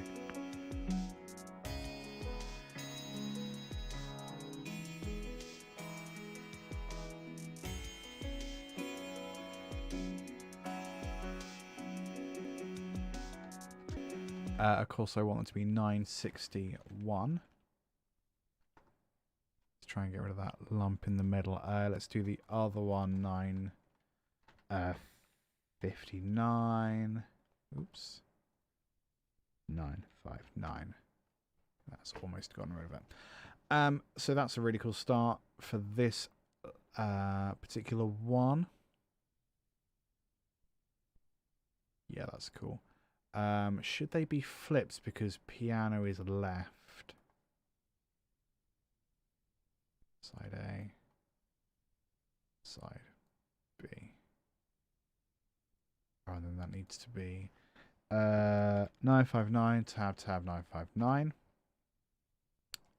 Of course, I want it to be 961. Try and get rid of that lump in the middle. Let's do the other one, 959. Oops. 959. That's almost gotten rid of it. So that's a really cool start for this particular one. Yeah, that's cool. Should they be flips because piano is left? Side A, side B. Oh, and then that needs to be 959, tab 959.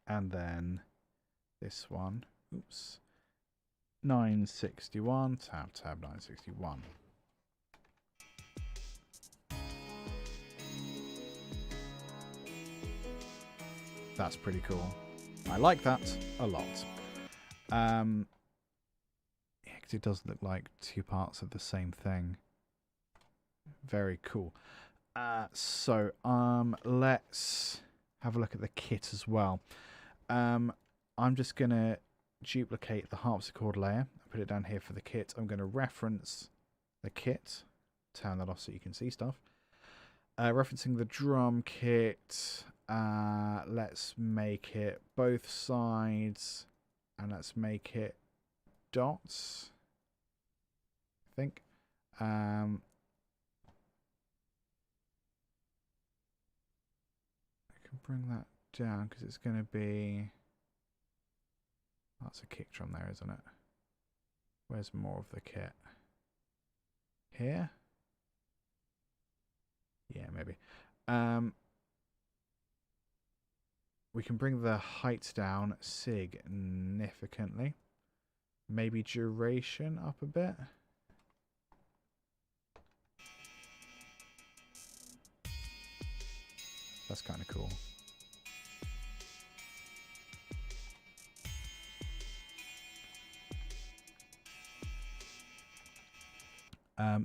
And then this one, oops, 961, tab 961. That's pretty cool. I like that a lot. Yeah, because it does look like two parts of the same thing. Very cool. So let's have a look at the kit as well. I'm just gonna duplicate the harpsichord layer and put it down here for the kit. I'm gonna reference the kit, turn that off so you can see stuff. Referencing the drum kit, let's make it both sides. And let's make it dots, I think. I can bring that down because it's going to be... That's a kick drum there, isn't it? Where's more of the kit? Here? Yeah, maybe. We can bring the height down significantly. Maybe duration up a bit. That's kind of cool.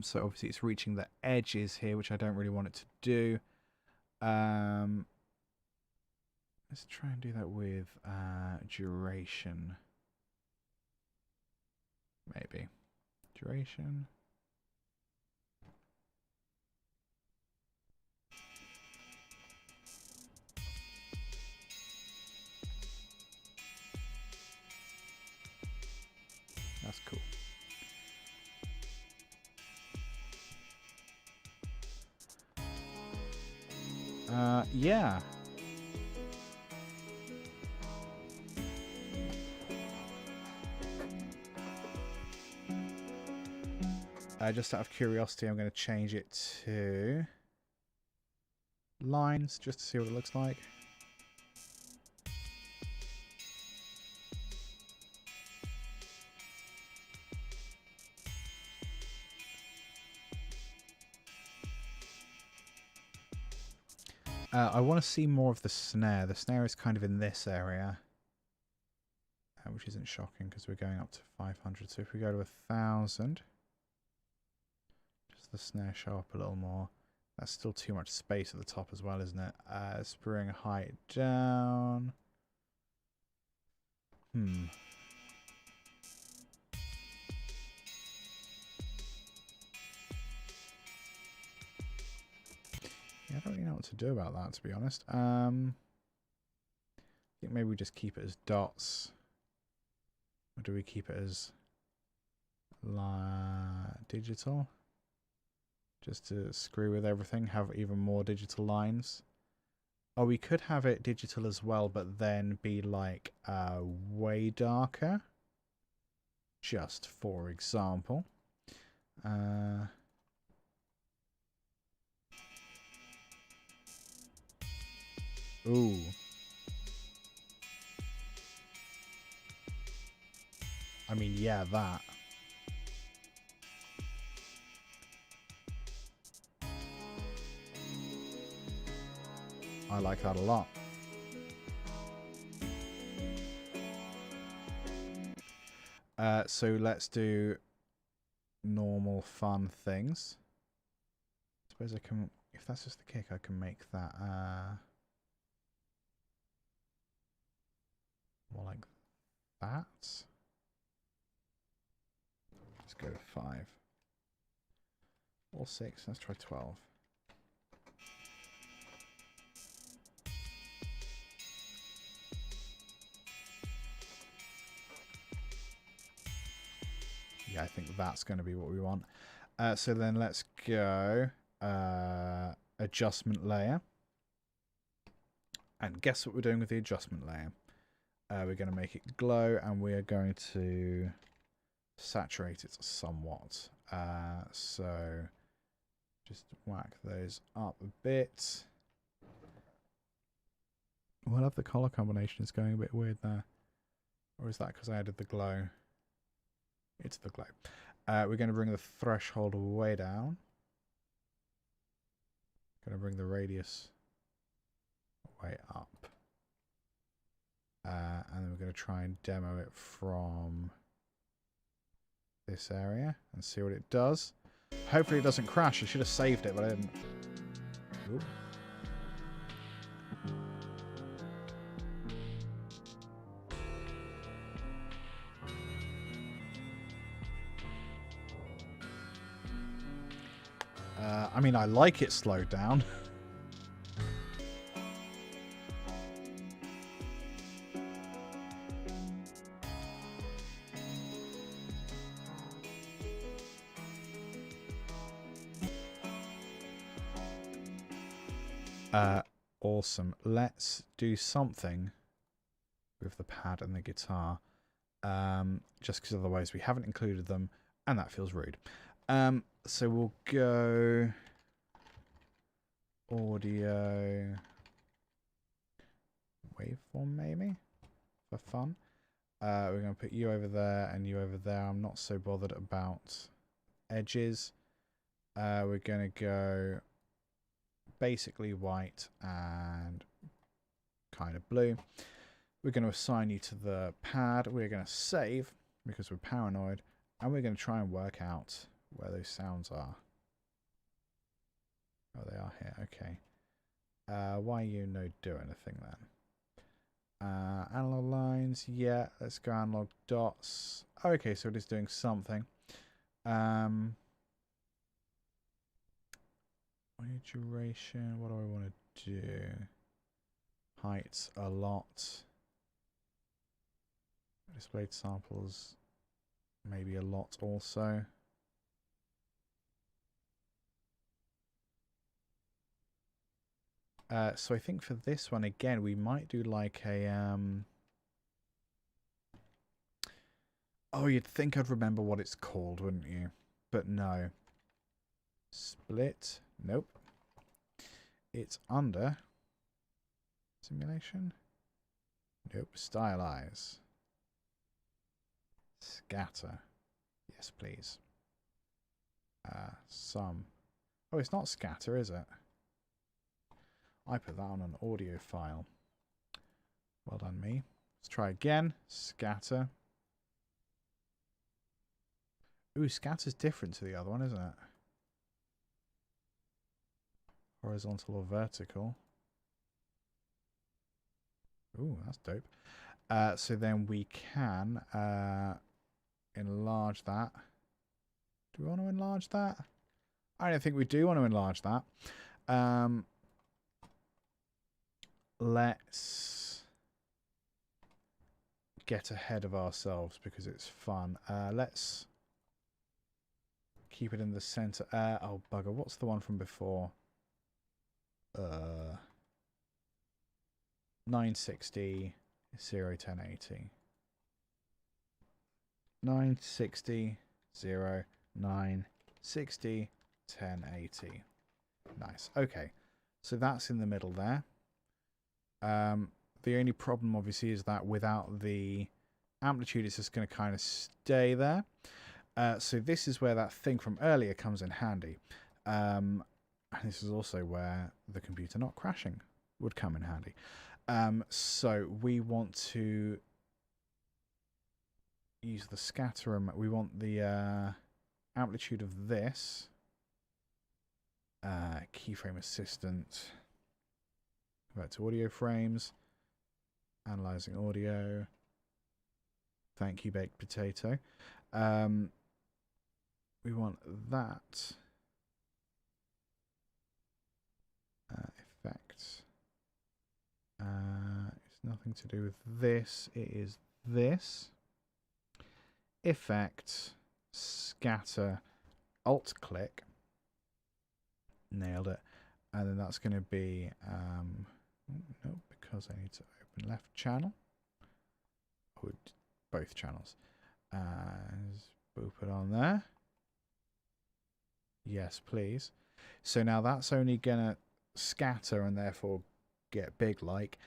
So obviously it's reaching the edges here, which I don't really want it to do. Let's try and do that with duration. Maybe. Duration. That's cool. Yeah. Just out of curiosity, I'm going to change it to lines just to see what it looks like. I want to see more of the snare. The snare is kind of in this area, which isn't shocking because we're going up to 500. So if we go to 1,000, just the snare show up a little more. That's still too much space at the top as well, isn't it? Let's bring height down. Yeah, I don't really know what to do about that, to be honest. I think maybe we just keep it as dots. Or do we keep it as digital? Just to screw with everything, have even more digital lines. Oh, we could have it digital as well, but then be like way darker. Just for example. Ooh. I mean, yeah, that. I like that a lot. So let's do normal fun things. I suppose I can, if that's just the kick, I can make that more like that. Let's go to 5 or 6. Let's try 12. Yeah, I think that's going to be what we want. So then let's go adjustment layer. And guess what we're doing with the adjustment layer? We're going to make it glow, and we are going to saturate it somewhat. So just whack those up a bit. Well, I love the color combination. It's going a bit weird there. Or is that because I added the glow? It's the glow. We're going to bring the threshold way down. Going to bring the radius way up. And then we're going to try and demo it from this area and see what it does. Hopefully it doesn't crash. I should have saved it, but I didn't. Ooh. I mean, I like it slowed down. Awesome. Let's do something with the pad and the guitar. Just because otherwise we haven't included them, and that feels rude. So we'll go audio waveform maybe for fun. We're going to put you over there and you over there. I'm not so bothered about edges. We're going to go basically white and kind of blue. We're going to assign you to the pad. We're going to save because we're paranoid, and we're going to try and work out where those sounds are. Oh, they are here. Okay. Why you no do anything then? Analog lines. Yeah, let's go analog dots. Oh, okay, so it is doing something. Audio duration. What do I want to do? Heights a lot. Displayed samples. Maybe a lot also. So I think for this one again, we might do like a oh, you'd think I'd remember what it's called, wouldn't you? But no. Split. Nope. It's under simulation. Nope. Stylize. Scatter. Yes, please. Sum. Oh, it's not scatter, is it? I put that on an audio file. Well done, me. Let's try again. Scatter. Ooh, scatter's different to the other one, isn't it? horizontal or vertical. Ooh, that's dope. So then we can enlarge that. Do we want to enlarge that? I don't think we do want to enlarge that. Let's get ahead of ourselves because it's fun. Let's keep it in the center. Oh, bugger. What's the one from before? 960, 1080. 960, 960, 1080. Nice. Okay. So that's in the middle there. The only problem, obviously, is that without the amplitude, it's just going to kind of stay there. So this is where that thing from earlier comes in handy. And this is also where the computer not crashing would come in handy. So we want to use the scatter. We want the amplitude of this. Keyframe assistant. Back to audio frames. Analyzing audio. Thank you, baked potato. We want that. Effects. It's nothing to do with this. It is this. Effect. Scatter. Alt click. Nailed it. And then that's going to be no, because I need to open left channel. Oh, both channels. Boop it on there. Yes, please. So now that's only going to scatter and therefore get big like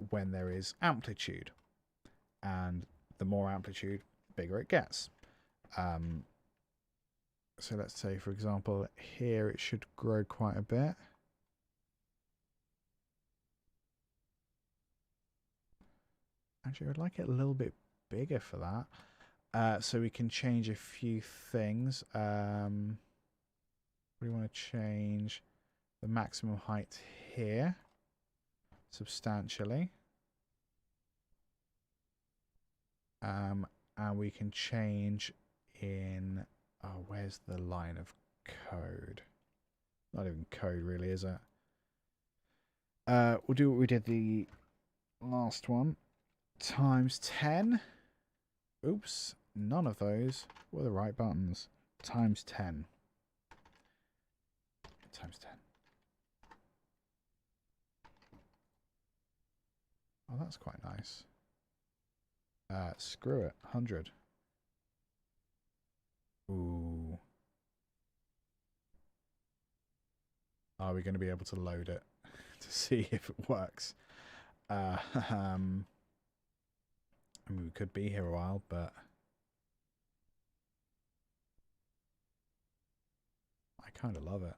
when there is amplitude. And the more amplitude, bigger it gets. So let's say, for example, here it should grow quite a bit. Actually, I'd like it a little bit bigger for that. So we can change a few things. We want to change the maximum height here substantially. And we can change in... Oh, where's the line of code? Not even code, really, is it? We'll do what we did the last one. Times 10. Oops, none of those were the right buttons. Times 10. Times 10. Oh, that's quite nice. Screw it, 100. Ooh. Are we going to be able to load it to see if it works? I mean, we could be here a while, but I kind of love it.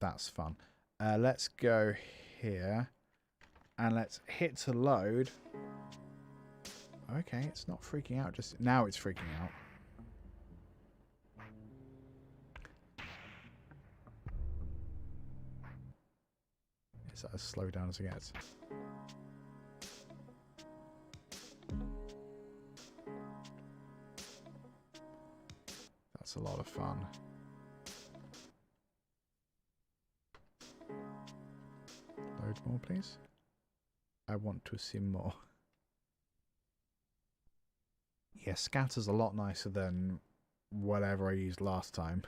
That's fun. Let's go here and let's hit to load. Okay, it's not freaking out. Just now it's freaking out. Is that as slow down as it gets? That's a lot of fun. Load more, please. I want to see more. Yeah, scatter's a lot nicer than whatever I used last time.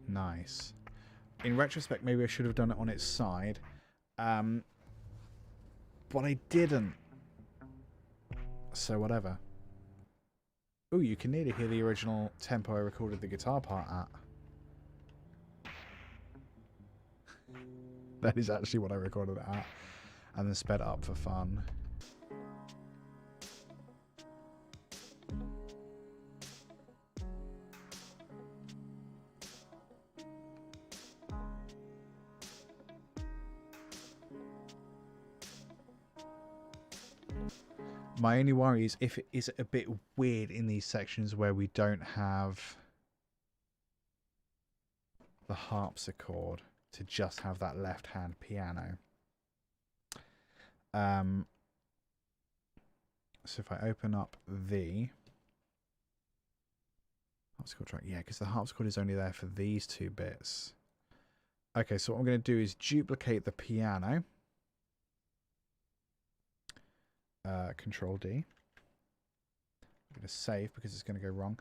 Nice. In retrospect, maybe I should have done it on its side. But I didn't. So whatever. Ooh, you can nearly hear the original tempo I recorded the guitar part at. That is actually what I recorded it at. And then sped it up for fun. My only worry is if it is a bit weird in these sections where we don't have the harpsichord to just have that left hand piano. So if I open up the harpsichord track, yeah, because the harpsichord is only there for these two bits. Okay, so what I'm going to do is duplicate the piano. Control D. I'm going to save because it's going to go wrong.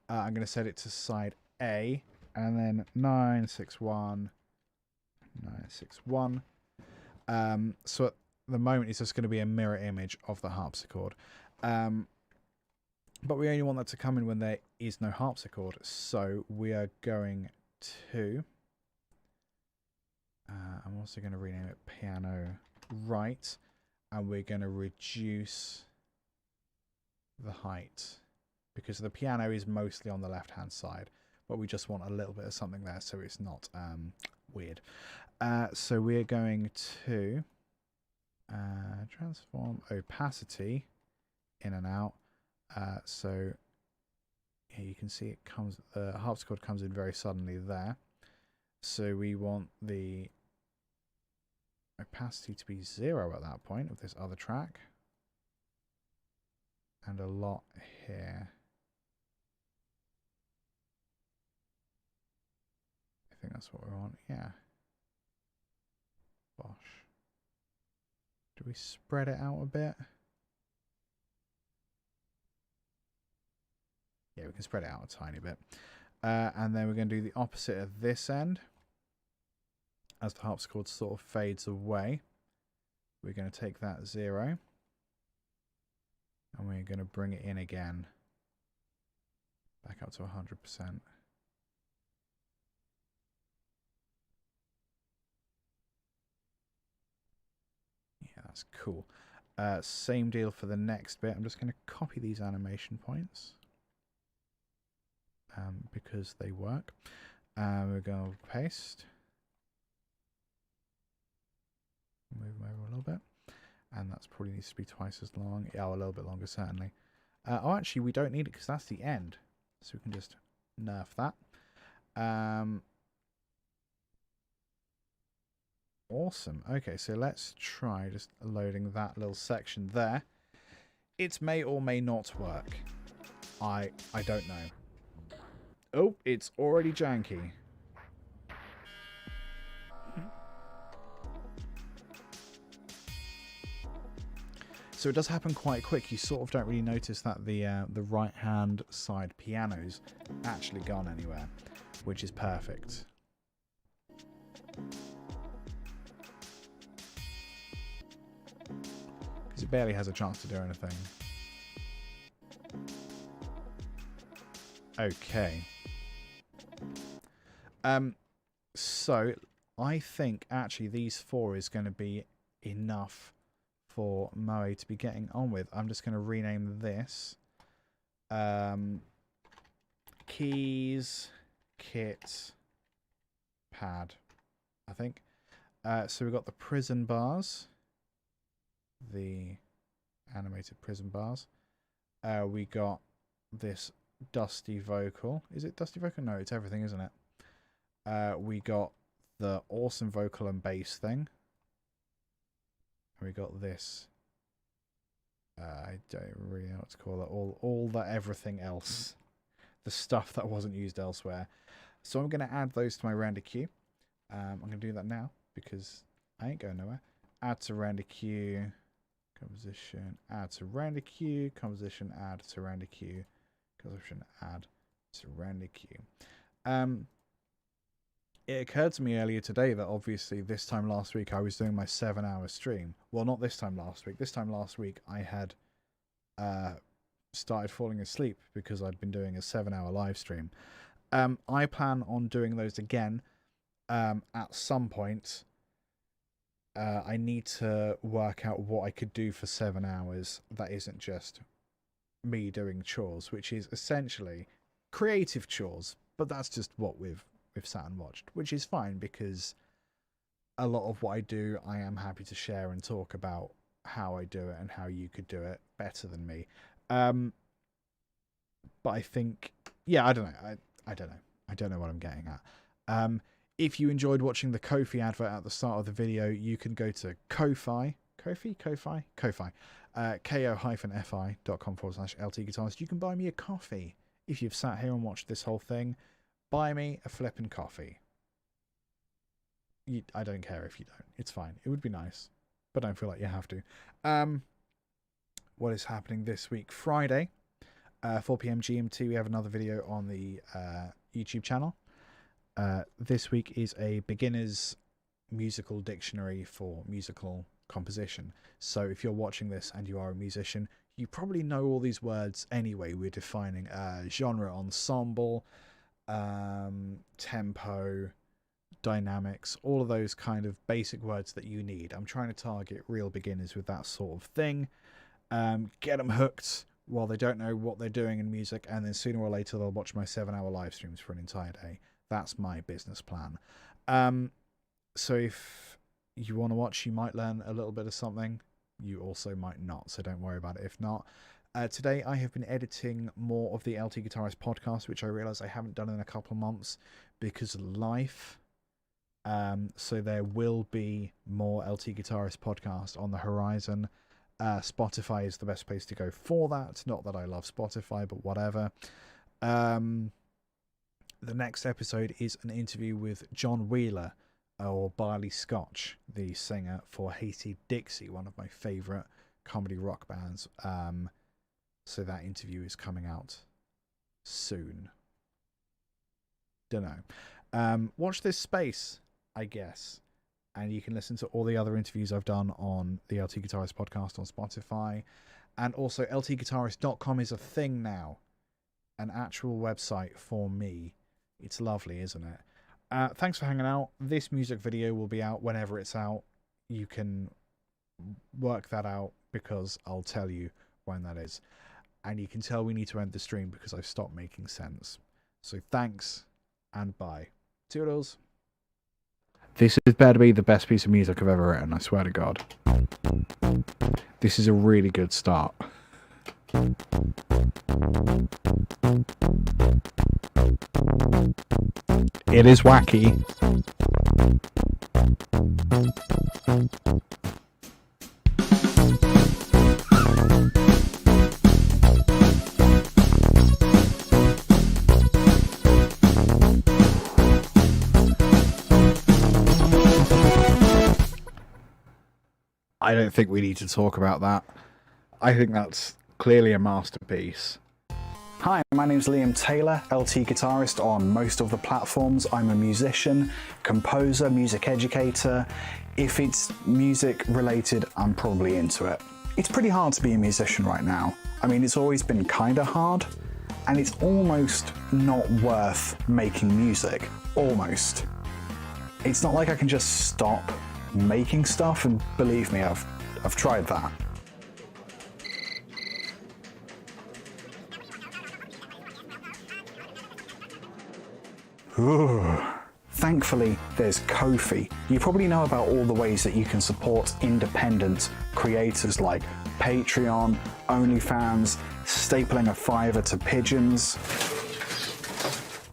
I'm going to set it to side A, and then 961, 961. So at the moment it's just going to be a mirror image of the harpsichord. But we only want that to come in when there is no harpsichord. So we are going to... I'm also going to rename it piano right. And we're going to reduce the height. Because the piano is mostly on the left-hand side. But we just want a little bit of something there so it's not weird. So we're going to transform opacity in and out. So here you can see it comes. The harpsichord comes in very suddenly there. So we want the opacity to be 0 at that point of this other track, and a lot here. I think that's what we want. Yeah. Bosh. Do we spread it out a bit? Yeah, we can spread it out a tiny bit. And then we're going to do the opposite of this end. As the harpsichord sort of fades away, we're going to take that 0. And we're going to bring it in again. Back up to 100%. Yeah, that's cool. Same deal for the next bit. I'm just going to copy these animation points. Because they work. We're going to paste. Move them over a little bit. And that's probably needs to be twice as long. Yeah, a little bit longer, certainly. Oh, actually, we don't need it because that's the end. So we can just nerf that. Awesome. Okay, so let's try just loading that little section there. It may or may not work. I don't know. Oh, it's already janky. So it does happen quite quick. You sort of don't really notice that the right hand side piano's actually gone anywhere, which is perfect. Because it barely has a chance to do anything. Okay. So I think actually these 4 is going to be enough for Moe to be getting on with. I'm just going to rename this keys kit pad, I think. So we've got the prison bars, the animated prison bars. We got this dusty vocal. Is it dusty vocal? No, it's everything, isn't it? We got the awesome vocal and bass thing. We got this. I don't really know what to call it. All that everything else. The stuff that wasn't used elsewhere. So I'm going to add those to my render queue. I'm going to do that now because I ain't going nowhere. Add to render queue. Composition. Add to render queue. Composition. Add to render queue. Composition. Add to render queue. It occurred to me earlier today that obviously this time last week I was doing my 7-hour stream. Well, not this time last week. This time last week I had started falling asleep because I'd been doing a 7-hour live stream. I plan on doing those again at some point. I need to work out what I could do for 7 hours that isn't just me doing chores, which is essentially creative chores, but that's just what we've sat and watched, which is fine because a lot of what I do I am happy to share and talk about how I do it and how you could do it better than me. But I think, yeah, I don't know. I don't know. I don't know what I'm getting at. If you enjoyed watching the Ko-fi advert at the start of the video, you can go to Ko-fi, ko-fi.com/LTGuitarist. You can buy me a coffee. If you've sat here and watched this whole thing, buy me a flippin' coffee. I don't care if you don't. It's fine. It would be nice, but don't feel like you have to. What is happening this week? Friday, 4 p.m. GMT, we have another video on the YouTube channel. This week is a beginner's musical dictionary for musical composition. So if you're watching this and you are a musician, you probably know all these words anyway. We're defining genre, ensemble, tempo, dynamics, all of those kind of basic words that you need. I'm trying to target real beginners with that sort of thing. Get them hooked while they don't know what they're doing in music, and then sooner or later they'll watch my 7-hour live streams for an entire day. That's my business plan. So if you want to watch, you might learn a little bit of something. You also might not, so don't worry about it if not. Today I have been editing more of the LTGuitarist podcast, which I realise I haven't done in a couple of months because of life. So there will be more LTGuitarist podcast on the horizon. Spotify is the best place to go for that. Not that I love Spotify, but whatever. The next episode is an interview with John Wheeler, or Barley Scotch, the singer for Hasty Dixie, one of my favourite comedy rock bands. So that interview is coming out soon. Dunno. Watch this space, I guess. And you can listen to all the other interviews I've done on the LT Guitarist podcast on Spotify. And also ltguitarist.com is a thing now. An actual website for me. It's lovely, isn't it? Thanks for hanging out. This music video will be out whenever it's out. You can work that out because I'll tell you when that is. And you can tell we need to end the stream because I've stopped making sense. So thanks and bye. Toodles. This is better to be the best piece of music I've ever written, I swear to God. This is a really good start. It is wacky. I don't think we need to talk about that. I think that's clearly a masterpiece. Hi, my name's Liam Taylor, LT Guitarist on most of the platforms. I'm a musician, composer, music educator. If it's music related, I'm probably into it. It's pretty hard to be a musician right now. I mean, it's always been kind of hard, and it's almost not worth making music. Almost. It's not like I can just stop making stuff, and believe me, I've tried that. Ooh. Thankfully, there's Ko-fi. You probably know about all the ways that you can support independent creators like Patreon, OnlyFans, stapling a $5 to pigeons.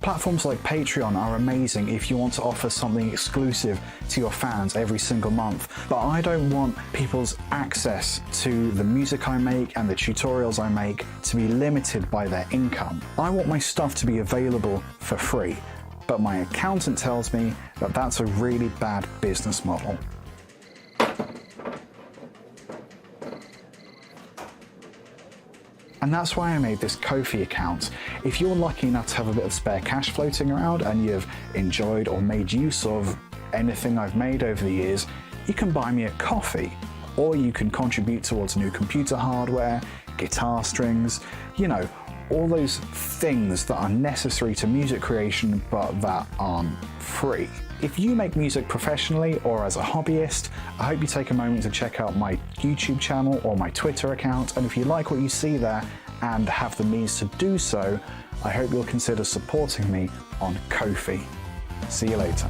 Platforms like Patreon are amazing if you want to offer something exclusive to your fans every single month, but I don't want people's access to the music I make and the tutorials I make to be limited by their income. I want my stuff to be available for free, but my accountant tells me that that's a really bad business model. And that's why I made this Ko-fi account. If you're lucky enough to have a bit of spare cash floating around and you've enjoyed or made use of anything I've made over the years, you can buy me a coffee, or you can contribute towards new computer hardware, guitar strings, you know, all those things that are necessary to music creation but that aren't free. If you make music professionally or as a hobbyist, I hope you take a moment to check out my YouTube channel or my Twitter account, and if you like what you see there and have the means to do so, I hope you'll consider supporting me on Ko-fi. See you later.